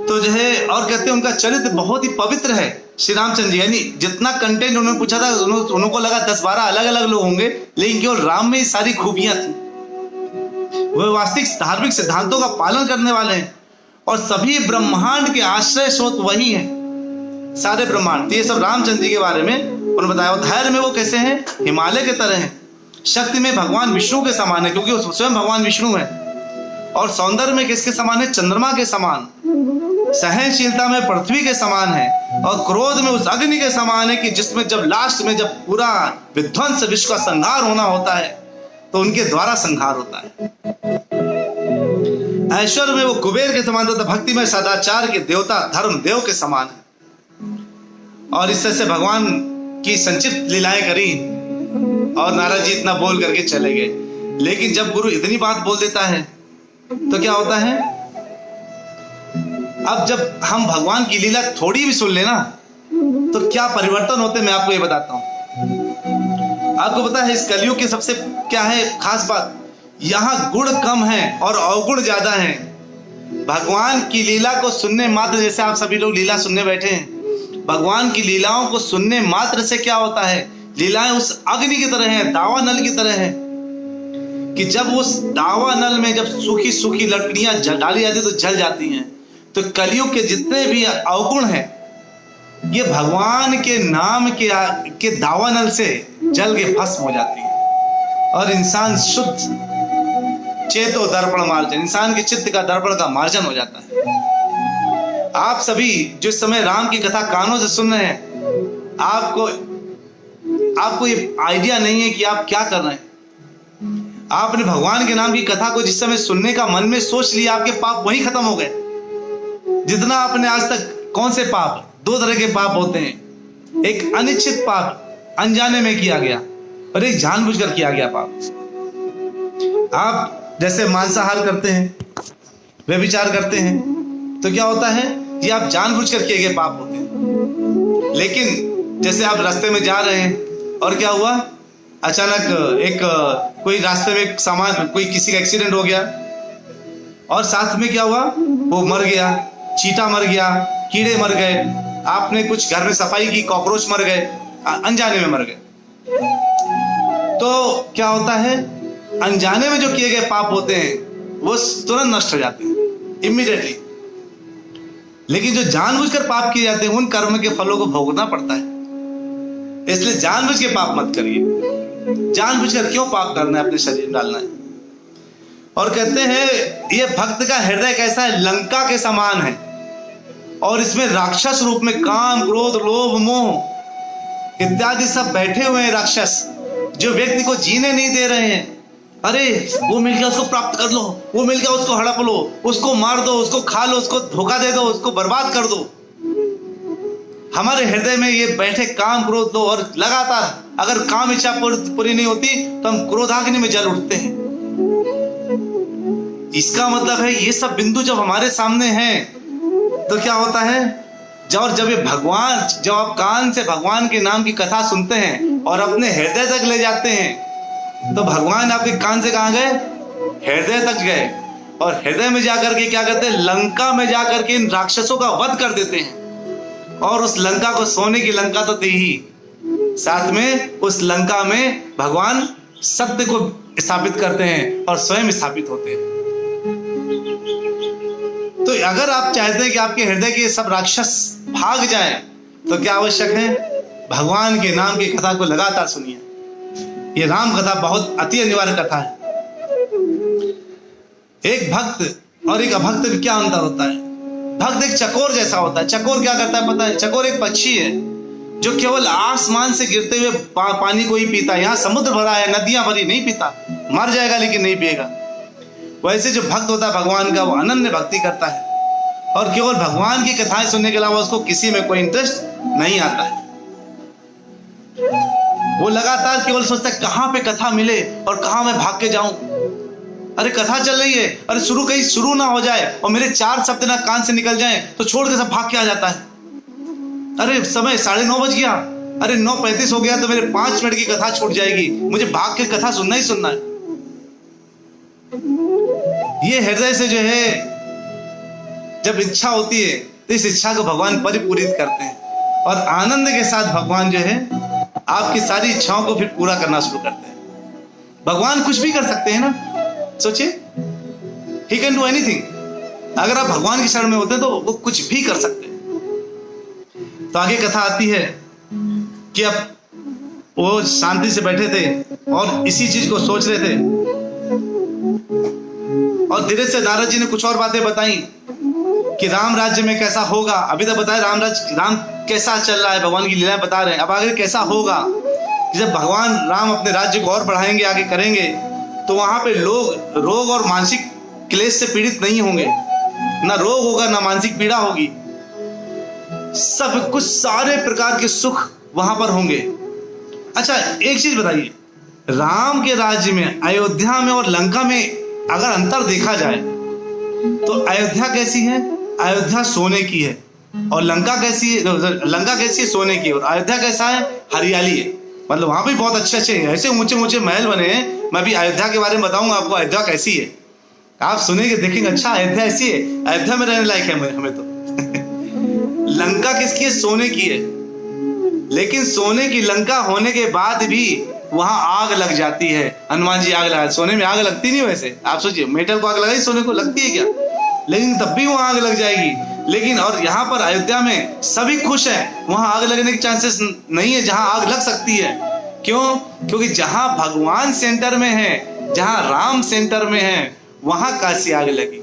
तो जो है, और कहते हैं उनका चरित्र बहुत ही पवित्र है। श्री रामचंद्र जी, यानी जितना कंटेंट उन्होंने पूछा था उनको लगा 10-12 अलग अलग लोग होंगे, लेकिन केवल राम में ही सारी खूबियां थी। वे वास्तविक धार्मिक सिद्धांतों का पालन करने वाले हैं और सभी ब्रह्मांड के आश्रय स्रोत वही हैं, सारे ब्रह्मांड। ये सब रामचंद्र जी के बारे में उन्होंने बताया। धैर्य में वो कैसे हैं, हिमालय के तरह हैं। शक्ति में भगवान विष्णु के समान है, क्योंकि वो स्वयं भगवान विष्णु है। और सौंदर्य में किसके समान है, चंद्रमा के समान। सहनशीलता में पृथ्वी के समान है और क्रोध में उस अग्नि के समान है कि जिसमें जब लास्ट में जब पूरा विध्वंस विश्व का संहार होना होता है तो उनके द्वारा संहार होता है। ऐश्वर्य में वो कुबेर के समान होता, भक्ति में सदाचार के देवता धर्म देव के समान है। और इससे भगवान की संक्षिप्त लीलाएं करी और नारद जी इतना बोल करके चले गए। लेकिन जब गुरु इतनी बात बोल देता है तो क्या होता है, अब जब हम भगवान की लीला थोड़ी भी सुन लेना तो क्या परिवर्तन होते, मैं आपको ये बताता हूं। आपको पता है इस कलयुग की सबसे क्या है खास बात, यहाँ गुण कम है और अवगुण ज्यादा है। भगवान की लीला को सुनने मात्र, जैसे आप सभी लोग लीला सुनने बैठे हैं, भगवान की लीलाओं को सुनने मात्र से क्या होता है, लीलाएं उस अग्नि की तरह हैं, दावा नल की तरह है कि जब उस दावा नल में जब सूखी सूखी लकड़ियां डाली जाती तो जल जाती हैं। तो कलयुग के जितने भी अवगुण हैं ये भगवान के नाम के दावा नल से जल के भस्म हो जाती है और इंसान शुद्ध चेतो दर्पण मार्जन, इंसान के चित्त का दर्पण का मार्जन हो जाता है। आप सभी जिस समय राम की कथा कानों से सुन रहे हैं, आपको ये आइडिया नहीं है कि आप क्या कर रहे हैं। आपने भगवान के नाम की कथा को जिस समय सुनने का मन में सोच लिया, आपके पाप वहीं खत्म हो गए। जितना आपने आज तक, कौन से पाप, 2 तरह के पाप होते हैं, एक अनिश्चित पाप अनजाने में किया गया और एक जानबूझकर किया गया पाप। आप जैसे मांसाहार करते हैं, व्यभिचार करते हैं, तो क्या होता है कि आप जानबूझकर किए गए पाप होते हैं। लेकिन जैसे आप रास्ते में जा रहे हैं और क्या हुआ, अचानक एक कोई रास्ते में सामान, कोई किसी का एक्सीडेंट हो गया और साथ में क्या हुआ, वो मर गया, चींटा मर गया, कीड़े मर गए, आपने कुछ घर में सफाई की, कॉकरोच मर गए, अनजाने में मर गए। तो क्या होता है, अनजाने में जो किए गए पाप होते हैं वो तुरंत नष्ट हो जाते हैं इमीडिएटली। लेकिन जो जानबूझकर पाप किए जाते हैं उन कर्म के फलों को भोगना पड़ता है। इसलिए जानबूझ के पाप मत करिए। जानबूझकर क्यों पाप करना है, अपने शरीर में डालना है। और कहते हैं ये भक्त का हृदय कैसा है, लंका के समान है और इसमें राक्षस रूप में काम, क्रोध, लोभ, मोह इत्यादि सब बैठे हुए हैं राक्षस, जो व्यक्ति को जीने नहीं दे रहे हैं। अरे वो मिल गया, उसको प्राप्त कर लो, वो मिल गया, उसको हड़प लो, उसको मार दो, उसको खा लो, उसको धोखा दे दो, उसको बर्बाद कर दो। हमारे हृदय में ये बैठे काम, क्रोध, लो, और लगातार अगर काम इच्छा पूरी नहीं होती तो हम क्रोधाग्नि में जल उठते हैं। इसका मतलब है ये सब बिंदु जब हमारे सामने हैं तो क्या होता है, जब ये भगवान, जब आप कान से भगवान के नाम की कथा सुनते हैं और अपने हृदय तक ले जाते हैं, तो भगवान आपके कान से कहाँ गए? हृदय तक गए। और हृदय में जाकर के क्या करते हैं? लंका में जाकर के इन राक्षसों का वध कर देते हैं। और उस लंका को, सोने की लंका तो थी ही, साथ में उस लंका में भगवान सत्य को स्थापित करते हैं और स्वयं स्थापित होते हैं। तो अगर आप चाहते हैं कि आपके हृदय के सब राक्षस भाग जाएं, तो क्या आवश्यक है? भगवान के नाम की कथा को लगातार सुनिए। ये राम कथा बहुत अति अनिवार्य कथा है। एक भक्त और एक अभक्त में क्या अंतर होता है? भक्त एक चकोर जैसा होता है। चकोर क्या करता है पता है? चकोर एक पक्षी है जो केवल आसमान से गिरते हुए पानी को ही पीता है। यहाँ समुद्र भरा है, नदियां भरी, नहीं पीता, मर जाएगा लेकिन नहीं पिएगा। वैसे जो भक्त होता है भगवान का, वो अनन्य भक्ति करता है और केवल भगवान की कथाएं सुनने के अलावा उसको किसी में कोई इंटरेस्ट नहीं आता है। वो लगातार केवल सोचता है कहां पे कथा मिले और कहां मैं भाग के जाऊं। अरे कथा चल रही है, अरे कहीं शुरू ना हो जाए और मेरे 4 शब्द ना कान से निकल जाएं तो छोड़ के सब भाग के आ जाता है। अरे समय 9:30 बज गया, अरे 9:35 हो गया तो मेरे 5 मिनट की कथा छूट जाएगी, मुझे भाग के कथा सुनना ही सुनना है। ये हृदय से जो है जब इच्छा होती है तो इस इच्छा को भगवान परिपूरित करते हैं और आनंद के साथ भगवान जो है आपकी सारी इच्छाओं को फिर पूरा करना शुरू करते हैं। भगवान कुछ भी कर सकते हैं ना, सोचिए, ही कैन डू एनीथिंग। अगर आप भगवान की शरण में होते हैं तो वो कुछ भी कर सकते हैं। तो आगे कथा आती है कि अब वो शांति से बैठे थे और इसी चीज को सोच रहे थे और धीरे से नारद जी ने कुछ और बातें बताई कि राम राज्य में कैसा होगा। अभी तक बताया राम कैसा चल रहा है, भगवान की लीलाएं बता रहे हैं। अब आगे कैसा होगा कि जब भगवान राम अपने राज्य को और बढ़ाएंगे, आगे करेंगे, तो वहां पे लोग रोग और मानसिक क्लेश से पीड़ित नहीं होंगे। ना रोग होगा, ना मानसिक पीड़ा होगी, सब कुछ सारे प्रकार के सुख वहां पर होंगे। अच्छा, एक चीज बताइए, राम के राज्य में, अयोध्या में और लंका में अगर अंतर देखा जाए तो अयोध्या कैसी है? अयोध्या सोने की है। और लंका कैसी है? लंका कैसी है? सोने की। और अयोध्या कैसा है? हरियाली है। मतलब वहां भी बहुत अच्छे अच्छे ऐसे ऊंचे ऊंचे महल बने हैं। मैं भी अयोध्या के बारे में बताऊंगा आपको, अयोध्या कैसी है। आप सुनेंगे, देखेंगे, अच्छा अयोध्या ऐसी है, अयोध्या में रहने लायक है हमें तो। लंका किसकी है? सोने की है। लेकिन सोने की लंका होने के बाद भी वहां आग लग जाती है। हनुमान जी आग लगा, सोने में आग लगती नहीं। वैसे आप सोचिए, मेटल को आग लगाई, सोने को लगती है क्या? लेकिन तब भी वहां आग लग जाएगी। लेकिन और यहाँ पर अयोध्या में सभी खुश हैं, वहां आग लगने के चांसेस नहीं है। जहां आग लग सकती है, क्यों? क्योंकि जहां भगवान सेंटर में है, जहां राम सेंटर में है, वहां कैसी आग लगेगी?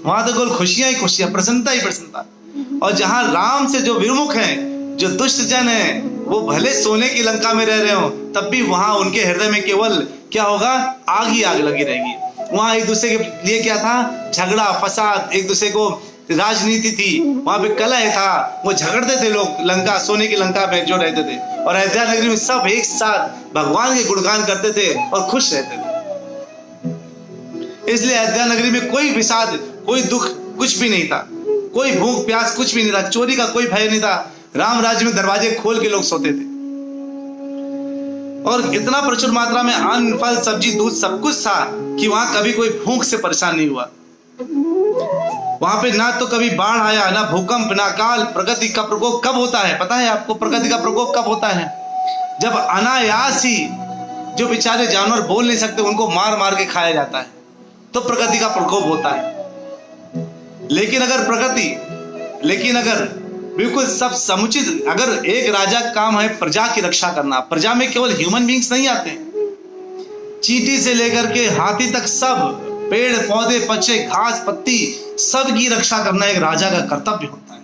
वहां तो केवल खुशियां ही खुशियां, प्रसन्नता ही प्रसन्नता। और जहां राम से जो विमुख हैं, जो दुष्ट जन है, वो भले सोने की लंका में रह रहे हो, तब भी वहां उनके हृदय में केवल क्या होगा? आग ही आग लगी रहेगी। वहां एक दूसरे के लिए क्या था? झगड़ा, फसाद, एक दूसरे को राजनीति थी, वहां पे कलह था, वो झगड़ते थे लोग। लंका, सोने की लंका में जो रहते थे, और अयोध्या नगरी में सब एक साथ भगवान के गुणगान करते थे और खुश रहते थे। इसलिए अयोध्या नगरी में कोई विषाद, कोई दुख कुछ भी नहीं था, कोई भूख प्यास कुछ भी नहीं था, चोरी का कोई भय नहीं था। राम राज्य में दरवाजे खोल के लोग सोते थे और इतना प्रचुर मात्रा में अन्न, फल, सब्जी, दूध सब कुछ था कि वहां कभी कोई भूख से परेशान नहीं हुआ। वहां पे ना तो कभी बाढ़ आया, ना भूकंप, ना काल। प्रकृति का प्रकोप कब होता है पता है आपको? प्रकृति का प्रकोप कब होता है? जब अनायास ही जो बेचारे जानवर बोल नहीं सकते उनको मार मार के खाया जाता है, तो प्रकृति का प्रकोप होता है। लेकिन अगर बिल्कुल सब समुचित, अगर एक राजा का काम है प्रजा की रक्षा करना, प्रजा में केवल ह्यूमन बींग्स नहीं आते, चींटी से लेकर के हाथी तक सब, पेड़ पौधे, पक्षी, घास पत्ती, सब की रक्षा करना एक राजा का कर्तव्य होता है।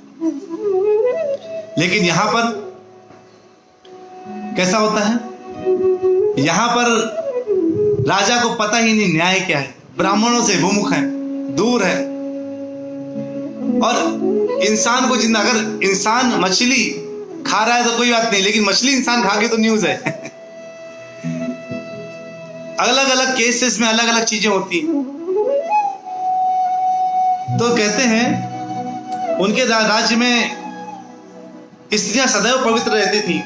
लेकिन यहां पर कैसा होता है? यहां पर राजा को पता ही नहीं न्याय क्या है, ब्राह्मणों से विमुख है, दूर है। और इंसान को जिंदा, अगर इंसान मछली खा रहा है तो कोई बात नहीं, लेकिन मछली इंसान खा के तो न्यूज है। अलग अलग केसेस में अलग अलग चीजें होती हैं। तो कहते हैं उनके राज्य में स्त्रियां सदैव पवित्र रहती थी।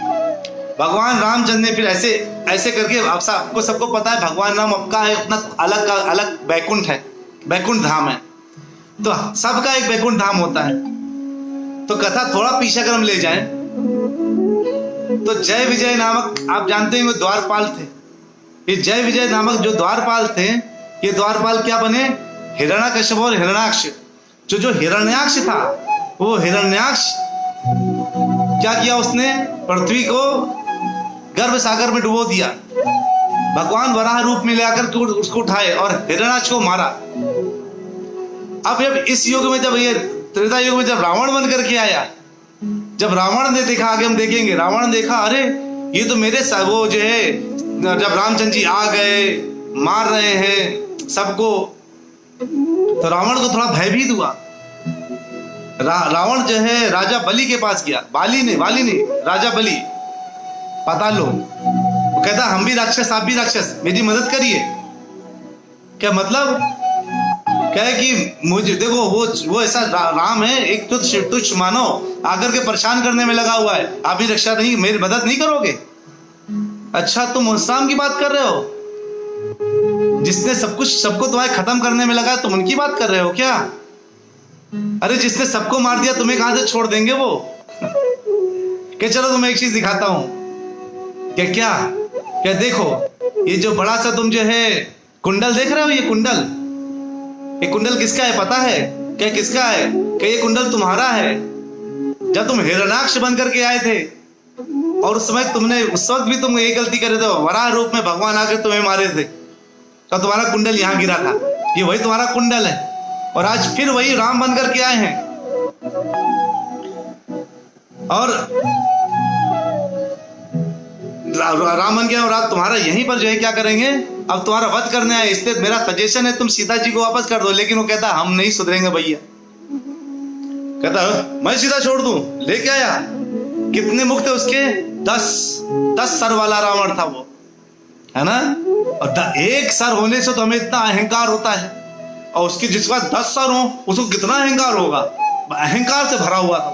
भगवान रामचंद्र ने फिर ऐसे ऐसे करके, आपको सबको पता है भगवान राम आपका है अपना अलग का अलग बैकुंठ है, बैकुंठ धाम है, तो सबका एक बैकुंठ धाम होता है। तो कथा थोड़ा पीछे अगर हम ले जाएं तो जय विजय नामक, आप जानते हैं वो द्वारपाल थे। ये जय विजय नामक जो द्वारपाल थे, ये द्वारपाल क्या बने? हिरण्यकश्यप और हिरण्याक्ष। जो हिरण्याक्ष था, वो हिरण्याक्ष क्या किया उसने? पृथ्वी को गर्भ सागर में डुबो दिया। भगवान वराह रूप में लेकर उसको उठाए और हिरण्याक्ष को मारा। अब इस युग में, जब ये त्रेता युग में जब रावण बन करके आया, जब रावण ने देखा, आगे हम देखेंगे, रावण ने देखा अरे ये तो मेरे वो जो है, जब रामचंद्र जी आ गए मार रहे हैं सबको, तो रावण को थोड़ा भयभीत हुआ। रावण जो है राजा बलि के पास गया, वाली नहीं राजा बलि, पता लो, वो कहता हम भी राक्षस आप भी राक्षस, मेरी मदद करिए। क्या मतलब? क्या है कि मुझे देखो वो ऐसा राम है, एक तुच्छ मानव आकर के परेशान करने में लगा हुआ है, आप भी रक्षा नहीं, मेरी मदद नहीं करोगे? अच्छा तुम उस राम की बात कर रहे हो जिसने सबको तुम्हारे खत्म करने में लगा, तुम उनकी बात कर रहे हो क्या? अरे जिसने सबको मार दिया तुम्हें कहां से छोड़ देंगे वो? क्या चलो तुम्हें एक चीज दिखाता हूं। क्या देखो, ये जो बड़ा सा तुम जो है कुंडल देख रहे हो, ये कुंडल किसका है पता है? क्या किसका है? क्या ये कुंडल तुम्हारा है? जब तुम हिरण्याक्ष बन करके आए थे और उस समय तुमने, उस वक्त भी तुम ये गलती कर रहे थे, वराह रूप में भगवान आकर तुम्हें मारे थे, तो तुम्हारा कुंडल यहां गिरा था। ये वही तुम्हारा कुंडल है और आज फिर वही राम बन करके आए हैं। और राम बन गया और आप तुम्हारा यहीं पर जो है क्या करेंगे, अब तुम्हारा वध करने आए, इसलिए मेरा सजेशन है तुम सीता जी को वापस कर दो। लेकिन वो कहता हम नहीं सुधरेंगे भैया। कहता मैं सीता छोड़ दूं? लेके आया, कितने मुख थे उसके? 10 सर वाला रावण था वो, है ना? और एक सर होने से तो हमें इतना अहंकार होता है, और उसके जिसका 10 सर हो उसको कितना अहंकार होगा? अहंकार से भरा हुआ था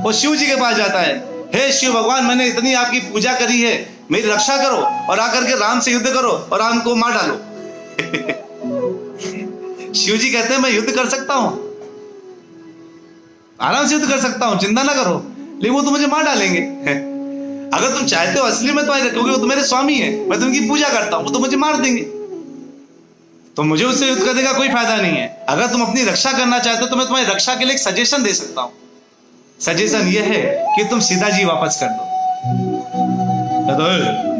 वो शिव जी के पास जाता है, हे शिव भगवान मैंने इतनी आपकी पूजा करी है, मेरी रक्षा करो और आकर के राम से युद्ध करो और राम को मार डालो। शिव जी कहते हैं मैं युद्ध कर सकता हूं, आराम से युद्ध कर सकता हूं, चिंता ना करो, लेकिन वो तो मुझे मार डालेंगे। अगर तुम चाहते हो असली में, क्योंकि वो तो मेरे स्वामी है, मैं तो उनकी पूजा करता हूं, वो तो मुझे मार देंगे, तो मुझे उससे युद्ध करने का कोई फायदा नहीं है। अगर तुम अपनी रक्षा करना चाहते हो तो मैं तुम्हारी रक्षा के लिए एक सजेशन दे सकता हूं। सजेशन ये है कि तुम सीता जी वापस कर दो।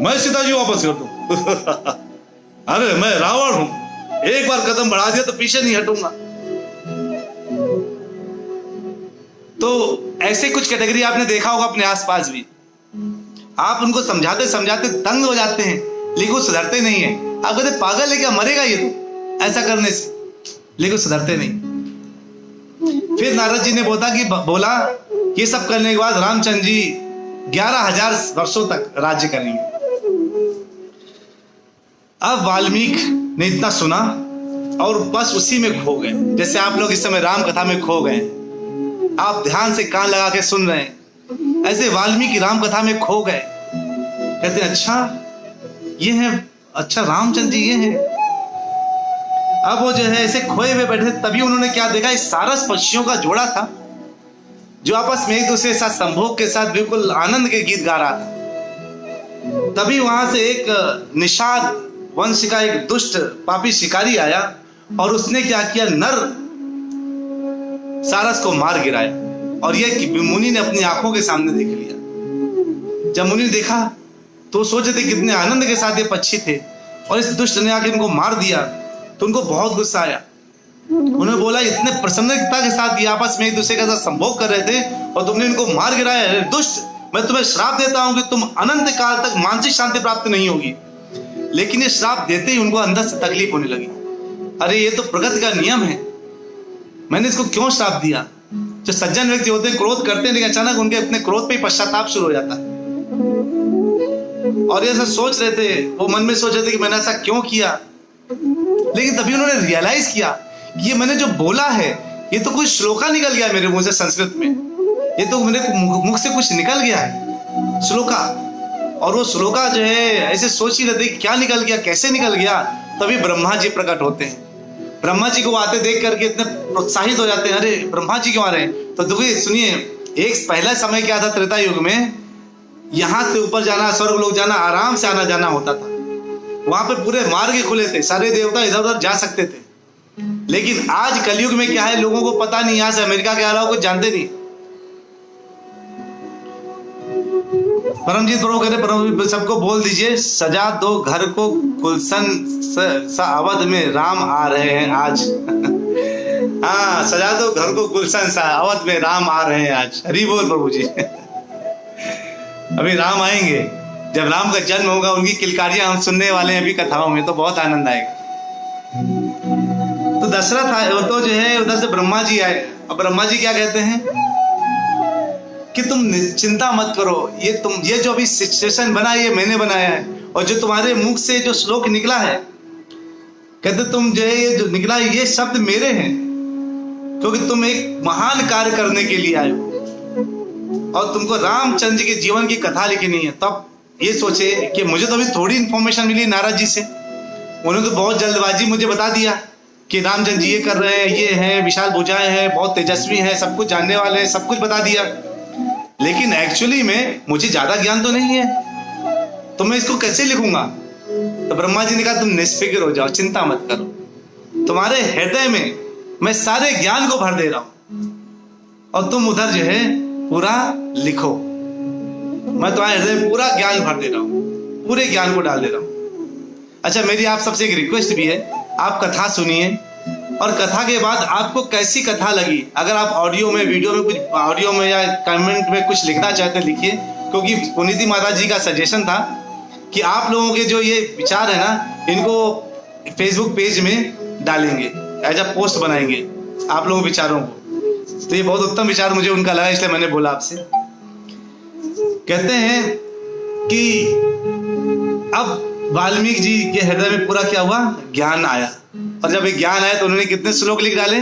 मैं सीता जी वापस कर दूं? अरे मैं रावण हूं, एक बार कदम बढ़ा दिया तो पीछे नहीं हटूंगा। तो ऐसे कुछ कैटेगरी आपने देखा होगा अपने आसपास भी, आप उनको समझाते समझाते तंग हो जाते हैं, लेकिन वो सुधरते नहीं है। आप कहते पागल है क्या, मरेगा ये तो ऐसा करने से, लेकिन सुधरते नहीं। फिर नारद जी ने बोला ये सब करने के बाद रामचंद्र जी 11,000 वर्षों तक राज्य करेंगे। अब वाल्मीकि ने इतना सुना और बस उसी में खो गए, जैसे आप लोग इस समय राम कथा में खो गए, आप ध्यान से कान लगा के सुन रहे हैं, ऐसे वाल्मीकि राम कथा में खो गए। कहते अच्छा ये है, अच्छा रामचंद्र जी ये हैं। अब वो जो है ऐसे खोए हुए बैठे, तभी उन्होंने क्या देखा, इस सारस पक्षियों का जोड़ा था जो आपस में एक दूसरे के साथ संभोग के साथ बिल्कुल आनंद के गीत गा रहा था। तभी वहां से एक निषाद वंश का एक दुष्ट पापी शिकारी आया और उसने क्या किया, नर सारस को मार गिराया। और यह मुनि ने अपनी आंखों के सामने देख लिया। जब मुनि ने देखा तो सोचे थे कितने आनंद के साथ ये पक्षी थे, और इस दुष्ट ने आके इनको मार दिया, तो उनको बहुत गुस्सा आया। उन्होंने बोला इतने प्रसन्नता के साथ ये आपस में एक दूसरे के साथ संभोग कर रहे थे और तुमने इनको मार गिराया। दुष्ट, मैं तुम्हें श्राप देता हूं कि तुम अनंत काल तक मानसिक शांति प्राप्त नहीं होगी। लेकिन ये श्राप देते ही उनको अंदर से तकलीफ होने लगी। अरे ये तो प्रकृति का नियम है, मैंने इसको क्यों श्राप दिया? जो सज्जन व्यक्ति होते हैं क्रोध करते हैं, लेकिन अचानक उनके अपने क्रोध पे पश्चाताप शुरू हो जाता है। और ये सब सोच रहे थे, वो मन में सोच रहे थे कि मैंने ऐसा क्यों किया। लेकिन तभी उन्होंने रियलाइज किया कि ये मैंने जो बोला है ये तो कोई श्लोका निकल गया मेरे मुंह से संस्कृत में। ये तो मेरे मुख से कुछ निकल गया है, श्लोका। और वो श्लोका जो है ऐसे सोच ही रहते क्या निकल गया, कैसे निकल गया। तभी ब्रह्मा जी प्रकट होते हैं। ब्रह्मा जी को आते देख करके इतने प्रोत्साहित हो जाते हैं, अरे ब्रह्मा जी क्यों आ रहे हैं। तो देखिए सुनिए, एक पहला समय क्या था त्रेता युग में, यहाँ से ऊपर जाना, स्वर्ग लोग जाना, आराम से आना जाना होता था। वहां पे पूरे मार्ग खुले थे, सारे देवता इधर उधर जा सकते थे। लेकिन आज कलयुग में क्या है, लोगों को पता नहीं, यहाँ से अमेरिका के अलावा कुछ जानते नहीं। परमजीत प्रभु कहते, परम सबको बोल दीजिए, सजा दो घर को गुलशन सा अवध में राम आ रहे हैं आज। हाँ, सजा दो घर को गुलशन सा अवध में राम आ रहे हैं आज। हरि बोल प्रभु जी। अभी राम आएंगे, जब राम का जन्म होगा उनकी किलकारियां हम सुनने वाले हैं अभी कथाओं में, तो बहुत आनंद आएगा। तो दशरथ आए, तो जो है उधर से ब्रह्मा जी आए। अब ब्रह्मा जी क्या कहते हैं कि तुम चिंता मत करो, ये जो अभी सिचुएशन बना ये मैंने बनाया है, और जो तुम्हारे मुख से जो श्लोक निकला है, कहते तुम जो है ये जो निकला है ये शब्द मेरे हैं, क्योंकि तुम एक महान कार्य करने के लिए आए हो और तुमको रामचंद्र जी के जीवन की कथा लिखनी है। तब ये सोचे कि मुझे तो अभी थोड़ी इंफॉर्मेशन मिली नारद जी से, उन्होंने तो बहुत जल्दबाजी मुझे बता दिया कि रामचंद्र जी ये कर रहे हैं, ये हैं, विशाल भुजाएं हैं, बहुत तेजस्वी हैं, सब कुछ जानने वाले हैं, सब कुछ बता दिया। लेकिन एक्चुअली में मुझे ज्यादा ज्ञान तो नहीं है, तो मैं इसको कैसे लिखूंगा। तो ब्रह्मा जी ने कहा तुम निष्फिक्र हो जाओ, चिंता मत करो, तुम्हारे हृदय में मैं सारे ज्ञान को भर दे रहा हूं और तुम उधर जो है पूरा लिखो। मैं तुम्हारे हृदय में पूरा ज्ञान भर दे रहा हूं, पूरे ज्ञान को डाल दे रहा हूं। अच्छा, मेरी आप सबसे एक रिक्वेस्ट भी है, आप कथा सुनिए और कथा के बाद आपको कैसी कथा लगी, अगर आप ऑडियो में, वीडियो में, कुछ ऑडियो में या कमेंट में कुछ लिखना चाहते हैं लिखिए। क्योंकि पुनीति माता जी का सजेशन था कि आप लोगों के जो ये विचार है ना, इनको फेसबुक पेज में डालेंगे, एज अ पोस्ट बनाएंगे आप लोगों के विचारों को। तो ये बहुत उत्तम विचार मुझे उनका लगा, इसलिए मैंने बोला आपसे। कहते हैं कि अब वाल्मीकि जी के हृदय में पूरा क्या हुआ, ज्ञान आया। और जब ये ज्ञान आया तो उन्होंने कितने श्लोक लिख डाले,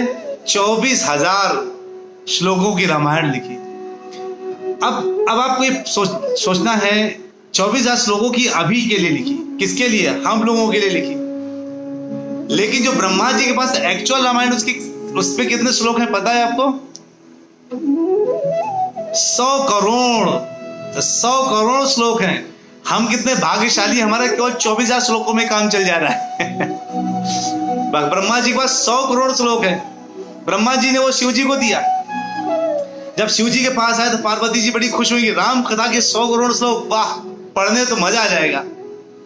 24,000 श्लोकों की रामायण लिखी। अब आपको ये सोचना है 24,000 श्लोकों की अभी के लिए लिखी, किसके लिए, हम लोगों के लिए लिखी। लेकिन जो ब्रह्मा जी के पास एक्चुअल रामायण, उस पे कितने श्लोक हैं पता है आपको, 100 करोड़ श्लोक हैं। हम कितने भाग्यशाली, हमारा केवल 24,000 श्लोकों में काम चल जा रहा है। ब्रह्मा जी के पास 100 करोड़ श्लोक है। ब्रह्मा जी ने वो शिव जी को दिया। जब शिव जी के पास आए तो पार्वती जी बड़ी खुश हुई, राम कथा के 100 करोड़ श्लोक, वाह, पढ़ने तो मजा आ जाएगा,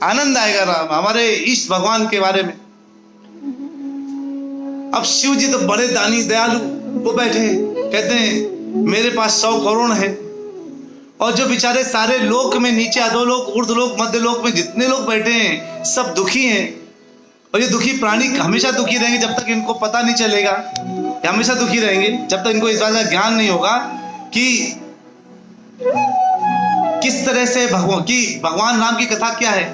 आनंद आएगा राम हमारे इष्ट भगवान के बारे में। अब शिव जी तो बड़े दानी दयालु, वो बैठे कहते हैं मेरे पास 100 करोड़ है, और जो बेचारे सारे लोक में, नीचे अधोलोक, ऊर्ध्वलोक, मध्यलोक में जितने लोग बैठे हैं सब दुखी हैं। और ये दुखी प्राणी हमेशा दुखी रहेंगे जब तक इनको पता नहीं चलेगा, हमेशा दुखी रहेंगे जब तक इनको इस बात का ज्ञान नहीं होगा कि किस तरह से भगवान राम की कथा क्या है।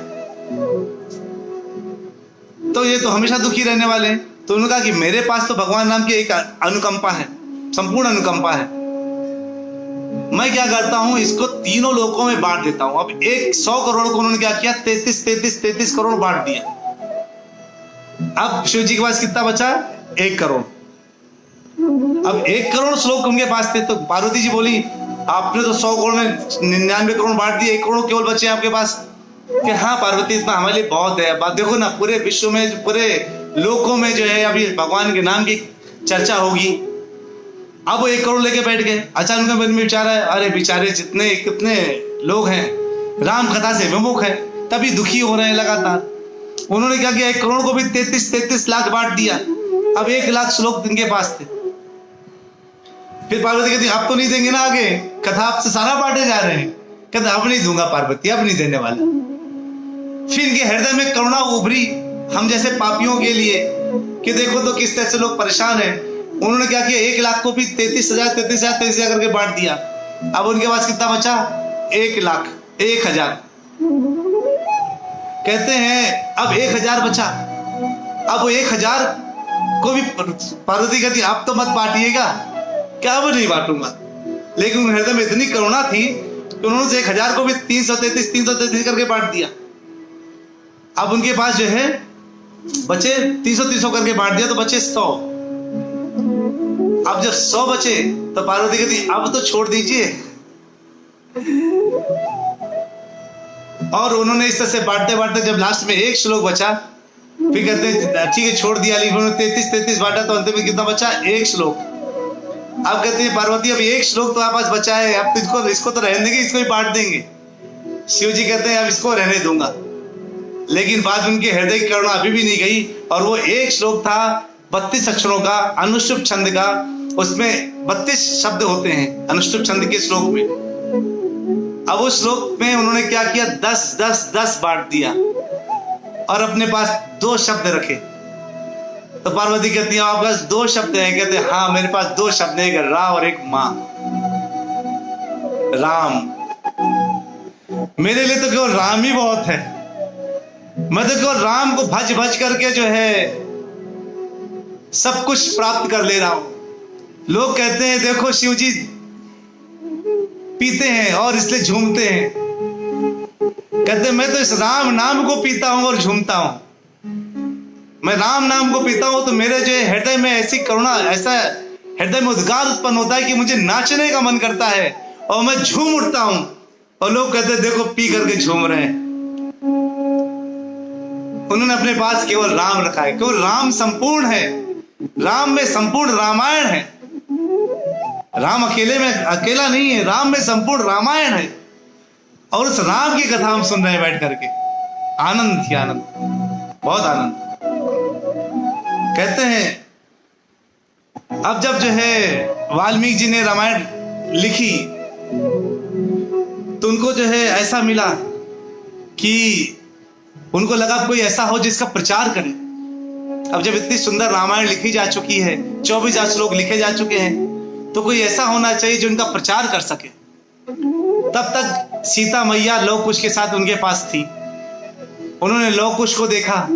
तो ये तो हमेशा दुखी रहने वाले हैं। तो उन्होंने कहा कि मेरे पास तो भगवान राम की एक अनुकंपा है, संपूर्ण अनुकंपा है। मैं क्या करता हूं, इसको तीनों लोकों में बांट देता हूं। अब 100 करोड़ को उन्होंने क्या किया, 33 करोड़ बांट दिया। अब शिव जी के पास कितना बचा, 1 करोड़। अब 1 करोड़ श्लोक उनके पास थे। तो पार्वती जी बोली आपने तो 100 करोड़ में 99 करोड़ बांट दिए, 1 करोड़ केवल बचे आपके पारे कि हाँ पार्वती, इतना हमारे लिए बहुत है। बात देखो ना, पूरे विश्व में, पूरे लोकों में जो है अभी भगवान के नाम की चर्चा होगी। अब वो 1 करोड़ लेके बैठ गए। अच्छा, उनका मन में विचार है, अरे बेचारे जितने कितने लोग हैं राम कथा से विमुख है, तभी दुखी हो रहे हैं लगातार। उन्होंने क्या किया, 1 करोड़ को भी 33 लाख बांट दिया। अब 1 लाख श्लोक इनके पास थे। फिर पार्वती कहती आप तो नहीं देंगे ना, आगे कथा आपसे सारा बांटे जा रहे हैं। कहते अब नहीं दूंगा पार्वती, अब नहीं देने वाला। फिर इनके हृदय में करुणा उभरी हम जैसे पापियों के लिए कि देखो तो किस तरह से लोग परेशान हैं। उन्होंने क्या किया, 1 लाख को भी 33,000 करके बांट दिया। अब उनके पास कितना बचा, 1 लाख 1,000। कहते हैं अब 1,000 बचा। अब वो 1,000 को भी पार्वती कहती आप तो मत बांटिएगा, क्या वो नहीं बांटूंगा। लेकिन उन हृदय में इतनी करुणा थी कि उन्होंने 1000 को भी 333 करके बांट दिया। अब उनके पास जो है बचे 300 करके बांट दिया तो बचे 100। अब जब 100 बचे तो पार्वती कहती अब तो छोड़ दीजिए। और उन्होंने इस तरह से बांटते बांटते जब लास्ट में एक श्लोक बचा, फिर कहते हैं ठीक है छोड़ दिया, लेकिन उन्होंने 33 बांटा तो अंत में कितना बचा? एक श्लोक। अब कहते हैं पार्वती अब एक श्लोक तो आपके पास बचा है, अब तो इसको तो रहने देंगे, इसको ही बांट देंगे। शिव जी कहते हैं अब इसको रहने दूंगा, लेकिन बाद में उनके हृदय की करुणा अभी भी नहीं गई। और वो एक श्लोक था 32 अक्षरों का, अनुष्टुप छंद का। उसमें 32 शब्द होते हैं अनुष्टुप छंद के श्लोक में। अब उस श्लोक में उन्होंने क्या किया? 10 बांट दिया और अपने पास 2 शब्द रखे। तो पार्वती कहती है आपके पास 2 शब्द हैं? कहते हाँ मेरे पास 2 शब्द हैं, एक रा और एक माँ। राम, मेरे लिए तो केवल राम ही बहुत है। मैं तो केवल राम को भज भज करके जो है सब कुछ प्राप्त कर ले रहा हूं। लोग कहते हैं देखो शिव जी पीते हैं और इसलिए झूमते हैं। कहते मैं तो इस राम नाम को पीता हूं और झूमता हूं। मैं राम नाम को पीता हूं तो मेरे जो हृदय में ऐसी करुणा, ऐसा हृदय में उद्गार उत्पन्न होता है कि मुझे नाचने का मन करता है और मैं झूम उठता हूं। और लोग कहते हैं देखो पी करके झूम रहे हैं। उन्होंने अपने पास केवल राम रखा है। केवल राम संपूर्ण है, राम में संपूर्ण रामायण है। राम अकेले में अकेला नहीं है, राम में संपूर्ण रामायण है। और उस राम की कथा हम सुन रहे हैं बैठ करके। आनंद थी, आनंद, बहुत आनंद। कहते हैं अब जब जो है वाल्मीकि जी ने रामायण लिखी तो उनको जो है ऐसा मिला कि उनको लगा कोई ऐसा हो जिसका प्रचार करे। अब जब इतनी सुंदर रामायण लिखी जा चुकी है, 24,000 श्लोक लिखे जा चुके हैं, तो कोई ऐसा होना चाहिए जो इनका प्रचार कर सके। तब तक सीता मैया लव कुश के साथ उनके पास थी। उन्होंने लव कुश को देखा,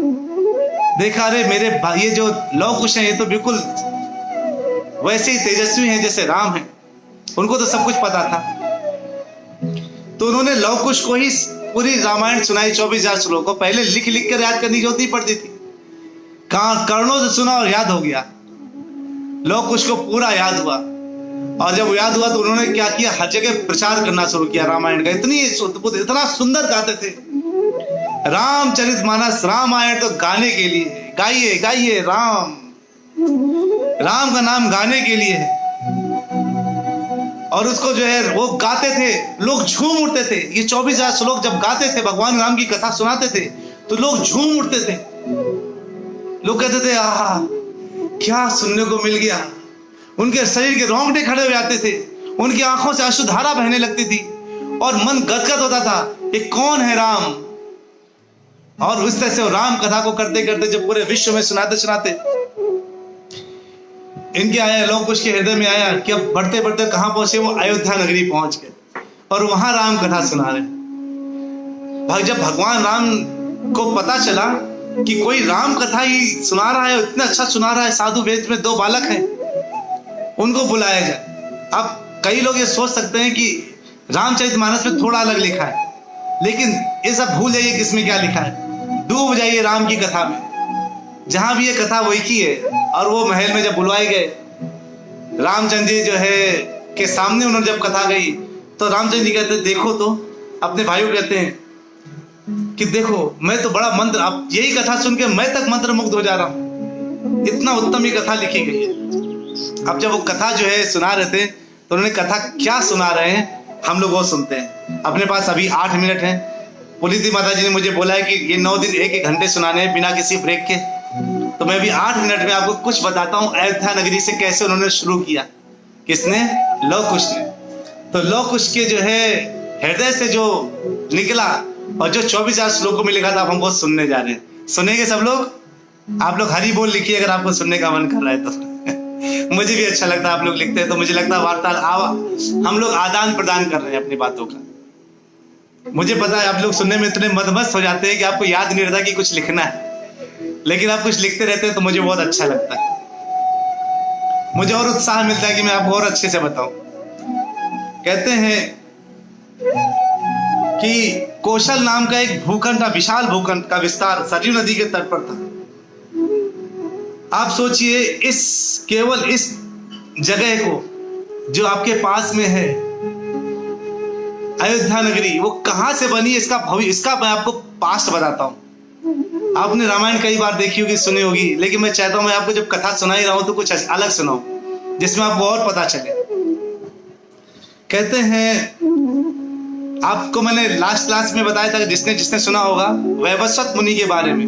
अरे मेरे ये जो लव कुश है ये तो बिल्कुल वैसे ही तेजस्वी हैं जैसे राम हैं। उनको तो सब कुछ पता था। तो उन्होंने लव कुश को ही पूरी रामायण सुनाई 24,000 श्लोक को। पहले लिख लिख कर याद करनी होती पड़ती थी, कर्णों से सुना और याद हो गया। लव कुश को पूरा याद हुआ। और जब याद हुआ तो उन्होंने क्या किया? हर जगह प्रचार करना शुरू किया रामायण का। इतना सुंदर गाते थे। रामचरितमानस रामायण तो गाने के लिए, गाइए गाइए राम का नाम गाने के लिए है। और उसको जो है वो गाते थे, लोग झूम उठते थे। ये 24,000 श्लोक जब गाते थे, भगवान राम की कथा सुनाते थे तो लोग झूम उठते थे। लोग कहते थे आहा क्या सुनने को मिल गया। उनके शरीर के रोंगटे खड़े हो जाते थे, उनकी आंखों से अश्रुधारा बहने लगती थी और मन गदगद होता था, ये कौन है राम। और उस तरह से राम कथा को करते करते जब पूरे विश्व में सुनाते सुनाते इनके आया लव कुश के हृदय में आया कि अब बढ़ते बढ़ते कहां पहुंचे? वो अयोध्या नगरी पहुंच गए और वहां राम कथा सुना रहे। जब भगवान राम को पता चला कि कोई राम कथा ही सुना रहा है, इतना अच्छा सुना रहा है, साधु वेद में 2 बालक हैं, उनको बुलाया जाए। अब कई लोग ये सोच सकते हैं कि रामचरितमानस में थोड़ा अलग लिखा है, लेकिन ये सब भूल जाइए किसमें क्या लिखा है। डूब जाइए राम की कथा में, जहां भी ये कथा वही की है। और वो महल में जब बुलवाए गए, रामचंद्र जी जो है के सामने उन्होंने जब कथा गई तो रामचंद्र जी कहते देखो, तो अपने भाइयों कहते हैं कि देखो मैं तो बड़ा मंत्र, अब यही कथा सुन के मैं तक मंत्र मुग्ध हो जा रहा हूं, इतना उत्तम ये कथा लिखी गई है। अब जब वो कथा जो है सुना रहे थे तो उन्होंने कथा क्या सुना रहे हैं हम लोग वो सुनते हैं। अपने पास अभी 8 मिनट है। पुलिस माता जी ने मुझे बोला है कि ये 9 दिन 1-1 घंटे सुनाने हैं बिना किसी ब्रेक के। तो मैं अभी 8 मिनट में आपको कुछ बताता हूँ अयोध्या नगरी से कैसे उन्होंने शुरू किया। किसने? लव कुश ने। तो लव कुश के जो है हृदय से जो निकला और जो 24,000 श्लोकों में लिखा था, आप हमको सुनने जा रहे हैं। सुनेंगे सब लोग? आप लोग हरी बोल लिखिए अगर आपको सुनने का मन कर रहा है तो। मुझे भी अच्छा लगता है आप लोग लिखते हैं तो मुझे लगता है वार्तालाप हम लोग आदान प्रदान कर रहे हैं अपनी बातों का। मुझे पता है आप लोग सुनने में इतने मदमस्त हो जाते हैं कि आपको याद नहीं रहता कि कुछ लिखना है, लेकिन आप कुछ लिखते रहते हैं तो मुझे बहुत अच्छा लगता है। मुझे और उत्साह मिलता है कि मैं आपको और अच्छे से बताऊं। कहते हैं कि कौशल नाम का एक भूखंड था, विशाल भूखंड का विस्तार सरयू नदी के तट पर था। आप सोचिए, केवल इस जगह को जो आपके पास में है, अयोध्या नगरी, वो कहां से बनी, इसका मैं आपको पास्ट बताता हूं। आपने रामायण कई बार देखी होगी, सुनी होगी, लेकिन मैं चाहता हूं मैं आपको जब कथा सुना ही रहा हूं तो कुछ अलग सुनाऊं जिसमें आपको और पता चले। कहते हैं, आपको मैंने लास्ट क्लास में बताया था, जिसने सुना होगा वैवस्वत मुनि के बारे में।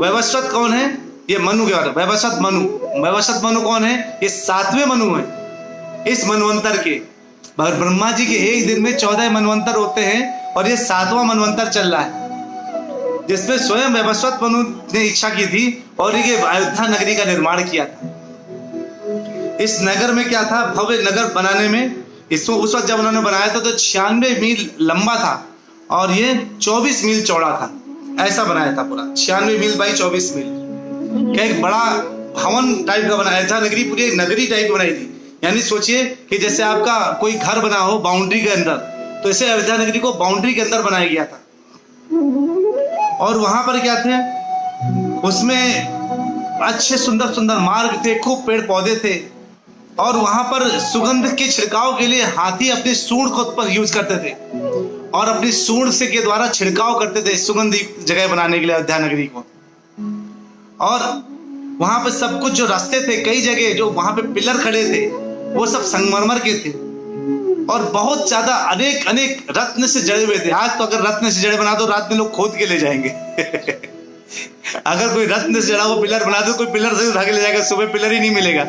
वैवस्वत कौन है? ये मनु के बारे में। वैवस्वत मनु कौन है? ये 7वें मनु है इस मनवंतर के। ब्रह्मा जी के एक दिन में 14 मनवंतर होते हैं और ये 7वां मनवंतर चल रहा है, जिसमें स्वयं वैवस्वत मनु ने इच्छा की थी और ये अयोध्या नगरी का निर्माण किया था। इस नगर में क्या था, भव्य नगर बनाने में, उस वक्त जब उन्होंने बनाया था तो 96 मील लंबा था और ये 24 मील चौड़ा था। ऐसा बनाया था पूरा, 96 मील बाई 24 मील का एक बड़ा भवन टाइप का बनाया था। नगरी पूरी नगरी टाइप बनाई थी। यानी सोचिए कि जैसे आपका कोई घर बना हो बाउंड्री के अंदर, तो इसे अयोध्या नगरी को बाउंड्री के अंदर बनाया गया था। और वहां पर क्या थे, उसमें अच्छे सुंदर सुंदर मार्ग थे, खूब पेड़ पौधे थे, और वहां पर सुगंध के छिड़काव के लिए हाथी अपनी सूंड को पर यूज करते थे और अपनी सूंड से के द्वारा छिड़काव करते थे सुगंधी जगह बनाने के लिए अयोध्या नगरी को। और वहां पर सब कुछ जो रास्ते थे, कई जगह जो वहां पे पिलर खड़े थे, वो सब संगमरमर के थे और बहुत ज्यादा अनेक अनेक रत्न से जड़े हुए थे। आज तो अगर रत्न से जड़े बना दो, रात में लोग खोद के ले जाएंगे। अगर कोई रत्न से जड़ा हुआ पिलर बना दो, कोई पिलर से उठा के ले जाएगा, सुबह पिलर ही नहीं मिलेगा।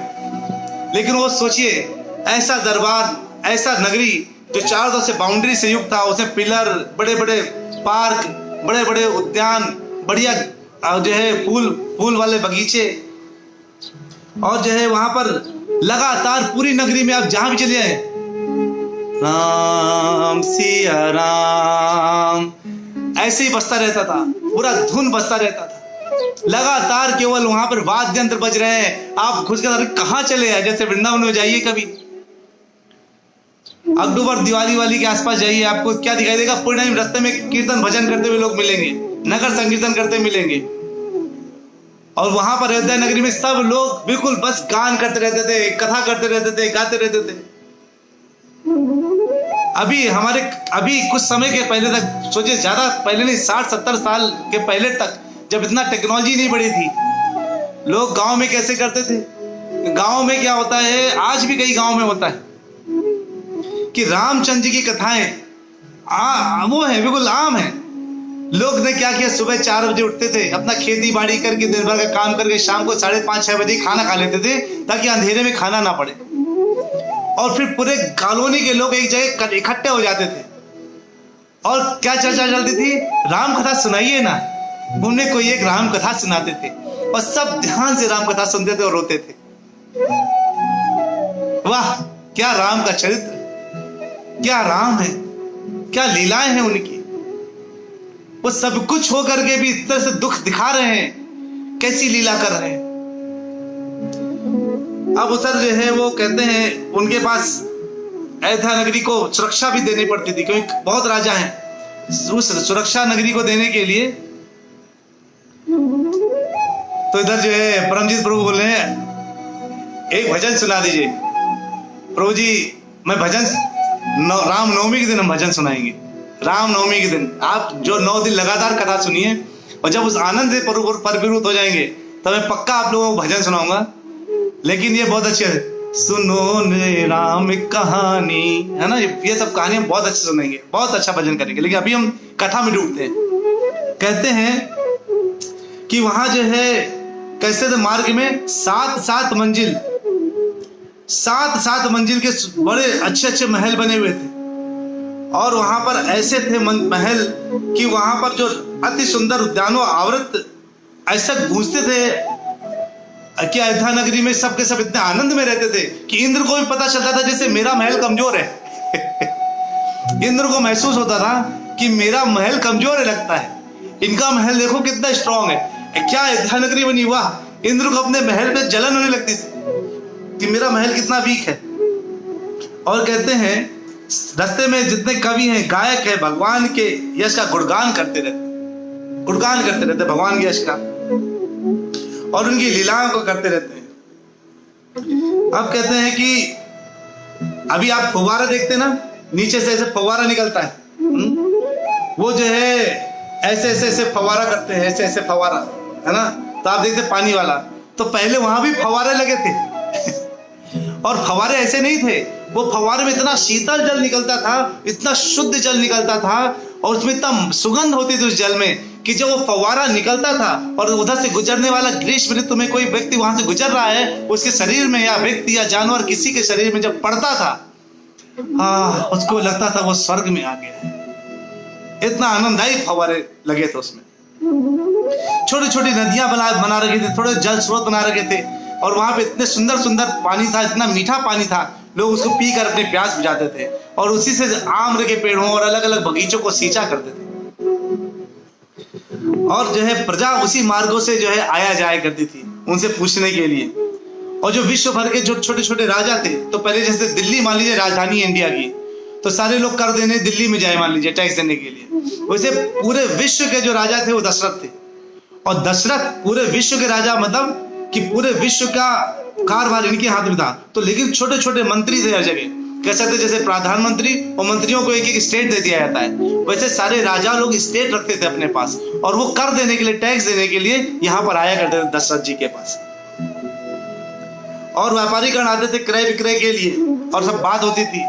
लेकिन वो सोचिए, ऐसा दरबार, ऐसा नगरी जो चारों तरफ से बाउंड्री से युक्त था, उसमें पिलर, बड़े बड़े पार्क, बड़े बड़े उद्यान, बढ़िया जो है फूल वाले बगीचे, और जो है वहां पर लगातार पूरी नगरी में आप जहां भी चले जाए, राम सिया राम ऐसे ही बजता रहता था, पूरा धुन बजता रहता था लगातार। केवल वहां पर वाद्य यंत्र बज रहे हैं। आप घुस कर कहां चले हैं, जैसे वृंदावन में जाइए कभी, अक्टूबर दिवाली वाली के आसपास जाइए, आपको क्या दिखाई देगा, पूरे टाइम रास्ते में कीर्तन भजन करते हुए लोग मिलेंगे, नगर संकीर्तन करते मिलेंगे। और वहां पर अयोध्या नगरी में सब लोग बिल्कुल बस गान करते रहते थे, कथा करते रहते थे, गाते रहते थे। अभी कुछ समय के पहले तक, सोचिए ज्यादा पहले नहीं, 60-70 साल के पहले तक, जब इतना टेक्नोलॉजी नहीं बढ़ी थी, लोग गांव में कैसे करते थे। गांव में क्या होता है, आज भी कई गांव में होता है कि रामचंद्र जी की कथाएं वो है, बिल्कुल आम है। लोग ने क्या किया, सुबह 4 बजे उठते थे, अपना खेती बाड़ी करके दिन भर का काम करके शाम को 5:30-6 बजे खाना खा लेते थे, ताकि अंधेरे में खाना ना पड़े। और फिर पूरे कॉलोनी के लोग एक जगह इकट्ठे हो जाते थे और क्या चर्चा चलती थी, राम कथा सुनाइए ना। उन्हें कोई एक राम कथा सुनाते थे और सब ध्यान से राम कथा सुनते थे और रोते थे। वाह, क्या राम का चरित्र, क्या राम है, क्या लीलाएं हैं उनकी। वो सब कुछ होकर के भी इस तरह से दुख दिखा रहे हैं, कैसी लीला कर रहे हैं। अब उधर जो है वो कहते हैं, उनके पास अयोध्या नगरी को सुरक्षा भी देनी पड़ती थी, क्योंकि बहुत राजा हैं। उस सुरक्षा नगरी को देने के लिए तो इधर जो है परमजीत प्रभु बोल रहे हैं, एक भजन सुना दीजिए। प्रभु जी, मैं भजन रामनवमी के दिन हम भजन सुनाएंगे। रामनवमी के दिन आप जो 9 दिन लगातार कथा सुनिए, और जब उस आनंद से परिपूरित हो जाएंगे तब मैं पक्का आप लोगों को भजन सुनाऊंगा। लेकिन ये बहुत अच्छे है, सुनो ने राम कहानी, है ना, ये सब कहानी बहुत अच्छे सुनेंगे, बहुत अच्छा भजन करेंगे। लेकिन अभी हम कथा में डूबते हैं। कहते हैं कि वहां जो है कैसे थे, मार्ग में 7 मंजिल के बड़े अच्छे अच्छे महल बने हुए थे। और वहां पर ऐसे थे महल कि वहां पर जो अति सुंदर उद्यानों आवृत ऐसा गूंजते थे कि अयोध्या नगरी में सबके सब इतने आनंद में रहते थे कि इंद्र को भी पता चलता था जैसे मेरा महल कमजोर है। इंद्र को महसूस होता था कि मेरा महल कमजोर है, लगता है इनका महल देखो कितना स्ट्रांग है, क्या अयोध्या नगरी बनी। वाह, इंद्र को अपने महल पे जलन होने लगती थी कि मेरा महल कितना वीक है। और कहते हैं रास्ते में जितने कवि हैं, गायक हैं, भगवान के यश का गुणगान करते रहते, भगवान के यश का, और उनकी लीलाओं को करते रहते हैं। अब कहते हैं कि अभी आप फव्वारा देखते ना, नीचे से ऐसे फव्वारा निकलता है, वो जो है ऐसे ऐसे ऐसे फव्वारा करते हैं, ऐसे ऐसे फव्वारा, है ना। तो आप देखते पानी वाला, तो पहले वहां भी फव्वारे लगे थे और फव्वारे ऐसे नहीं थे, वो फव्वारे में इतना शीतल जल निकलता था, इतना शुद्ध जल निकलता था, और उसमें इतना सुगंध होती थी उस जल में कि जब वो फव्वारा निकलता था और उधर से गुजरने वाला ग्रीष्म ऋतु में कोई व्यक्ति वहां से गुजर रहा है, उसके शरीर में या व्यक्ति या जानवर किसी के शरीर में जब पड़ता था, उसको लगता था वो स्वर्ग में आ गया है। इतना आनंददायी फव्वारे लगे थे उसमें। छोटी छोटी नदियां बना रखे थे, थोड़े जल स्रोत बना रखे थे, और वहां पे इतने सुंदर सुंदर पानी था, इतना मीठा पानी था, लोग उसको पीकर अपने प्यास बुझाते थे, और उसी से आम के पेड़ों और अलग अलग बगीचों को सींचा करते थे। और जो है प्रजा उसी मार्गों से जो है आया जाया करती थी उनसे पूछने के लिए। और जो विश्व भर के जो छोटे छोटे राजा थे, तो पहले जैसे दिल्ली मान लीजिए राजधानी इंडिया की, तो सारे लोग कर देने दिल्ली में जाए मान लीजिए टैक्स देने के लिए। वैसे पूरे विश्व के जो राजा थे वो दशरथ थे, और दशरथ पूरे विश्व के राजा, मतलब कि पूरे विश्व का कारभार इनके हाथ में था। तो लेकिन छोटे छोटे मंत्री थे हर जगह, कह सकते जैसे प्रधानमंत्री, और मंत्रियों को एक एक स्टेट दे दिया जाता है, वैसे सारे राजा लोग स्टेट रखते थे अपने पास, और वो कर देने के लिए, टैक्स देने के लिए यहाँ पर आया करते थे दशरथ जी के पास। और व्यापारीगण आते थे क्रय विक्रय के लिए, और सब बात होती थी।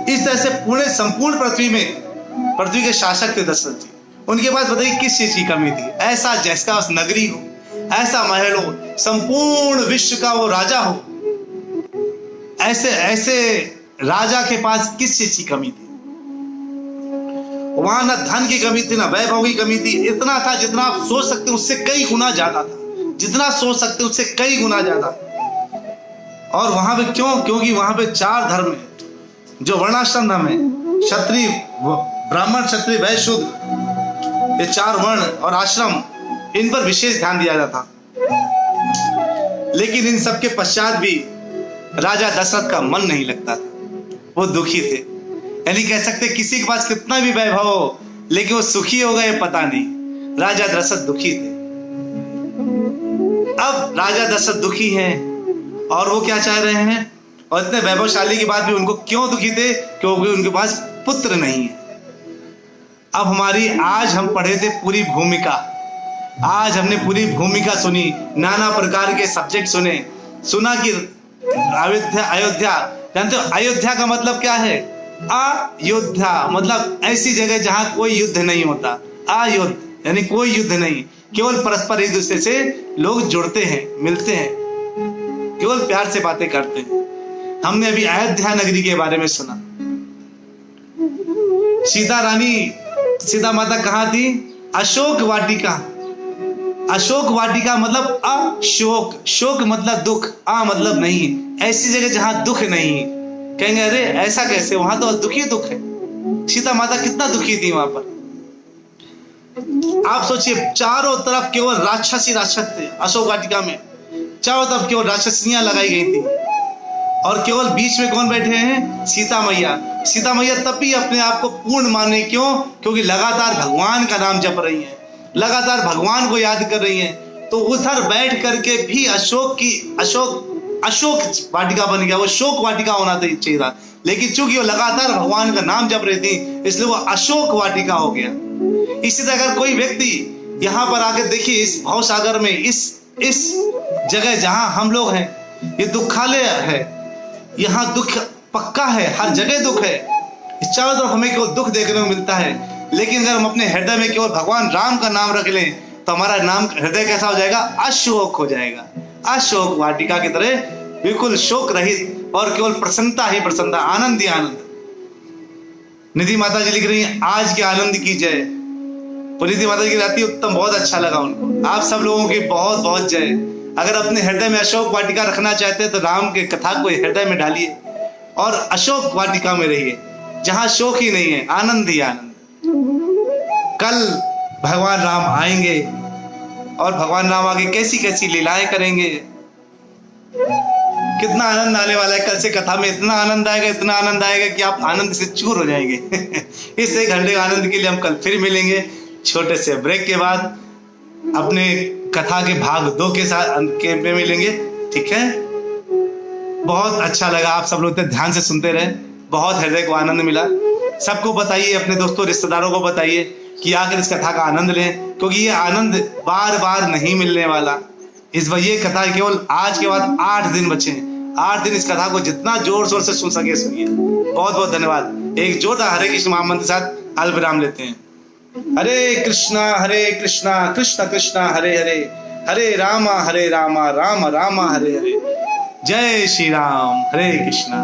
इस तरह से पूरे संपूर्ण पृथ्वी के शासक थे दशरथ जी। उनके पास बताइए किस चीज की कमी थी? ऐसा जैसा नगरी हो, ऐसा महल हो, संपूर्ण विश्व का वो राजा हो, ऐसे ऐसे राजा के पास किस चीज की कमी थी? वहां ना धन की कमी थी, ना वैभव की कमी थी। इतना था जितना आप सोच सकते हैं उससे कई गुना ज्यादा था, जितना सोच सकते उससे कई गुना ज्यादा। और वहां पे क्यों? क्योंकि वहां पे 4 धर्म है, जो वर्णाश्रम धर्म है, क्षत्रिय, ब्राह्मण, क्षत्रिय, वैश्य, शूद्र, ये 4 वर्ण और आश्रम, इन पर विशेष ध्यान दिया जाता। लेकिन इन सबके पश्चात भी राजा दशरथ का मन नहीं लगता था, वो दुखी थे। यानी कह सकते किसी के पास कितना भी वैभव हो, लेकिन वो सुखी हो गए पता नहीं। राजा दशरथ दुखी थे। अब राजा दशरथ दुखी हैं, और वो क्या चाह रहे हैं? और इतने वैभवशाली के बाद भी उनको क्यों दुखी थे? क्योंकि उनके पास पुत्र नहीं है। अब आज हम पढ़े थे पूरी भूमिका, आज हमने पूरी भूमिका सुनी, नाना प्रकार के सब्जेक्ट सुना कि अयोध्या, जानते हो अयोध्या का मतलब क्या है? अयोध्या मतलब ऐसी जगह जहां कोई युद्ध नहीं होता। अयुद्ध यानी कोई युद्ध नहीं, केवल परस्पर एक दूसरे से लोग जुड़ते हैं, मिलते हैं, केवल प्यार से बातें करते हैं। हमने अभी अयोध्या नगरी के बारे में सुना। सीता माता कहाँ थी? अशोक वाटिका। अशोक वाटिका मतलब अशोक, शोक मतलब दुख, मतलब नहीं, ऐसी जगह जहां दुख नहीं। कहेंगे अरे ऐसा कैसे, वहां तो दुखी दुख है। सीता माता कितना दुखी थी वहां पर। आप सोचिए, चारों तरफ केवल राक्षस थे। अशोक वाटिका में चारों तरफ केवल राक्षसियां लगाई गई थी, और केवल बीच में कौन बैठे हैं? सीता मैया। सीता मैया तब भी अपने आप को पूर्ण माने, क्यों? क्योंकि लगातार भगवान का नाम जप रही है, लगातार भगवान को याद कर रही है। तो उधर बैठ करके भी अशोक वाटिका बन गया, वो शोक वाटिका होना चाहिए था। लेकिन चूंकि वो लगातार भगवान का नाम जप रही थी, इसलिए वो अशोक वाटिका हो गया। इसी तरह अगर कोई व्यक्ति यहाँ पर आके देखिए, इस भवसागर में, इस जगह जहां हम लोग हैं, ये दुखालय है, यहाँ दुख पक्का है, हर जगह दुख है। इस चारों तरफ हमें केवल दुख देखने को मिलता है। लेकिन अगर हम अपने हृदय में केवल भगवान राम का नाम रख लें, तो हमारा नाम हृदय कैसा हो जाएगा? अशोक हो जाएगा। अशोक वाटिका की तरह बिल्कुल शोक रहित, और केवल प्रसन्नता ही प्रसन्नता, आनंद ही आनंद। निधि माता जी लिख रही हैं, आज के आनंद की जय। पुनीति माता जी की राती उत्तम, बहुत अच्छा लगा उनको। आप सब लोगों की बहुत बहुत जय। अगर अपने हृदय में अशोक वाटिका रखना चाहते हैं तो राम के कथा को हृदय में डालिए और अशोक वाटिका में रहिए, जहां शोक ही नहीं है, आनंद ही आनंद। कल भगवान राम आएंगे, और भगवान राम आगे कैसी कैसी लीलाएं करेंगे, कितना आनंद आने वाला है। कल से कथा में इतना आनंद आएगा, इतना आनंद आएगा कि आप आनंद से चूर हो जाएंगे। इस 1 घंटे का आनंद के लिए हम कल फिर मिलेंगे छोटे से ब्रेक के बाद, अपने कथा के भाग 2 के साथ के में मिलेंगे। ठीक है, बहुत अच्छा लगा, आप सब लोग इतने ध्यान से सुनते रहे, बहुत हृदय को आनंद मिला। सबको बताइए, अपने दोस्तों रिश्तेदारों को बताइए कि आकर इस कथा का आनंद लें, क्योंकि ये आनंद बार बार नहीं मिलने वाला। ये कथा केवल आज के बाद 8 दिन बचे हैं। 8 दिन इस कथा को जितना जोर शोर से सुन सके सुनिए। बहुत बहुत धन्यवाद। एक जोरदार हरे कृष्ण महामंत्र के साथ अल्पविराम लेते हैं। हरे कृष्णा कृष्ण कृष्ण हरे हरे, हरे रामा राम राम हरे हरे। जय श्री राम। हरे कृष्णा।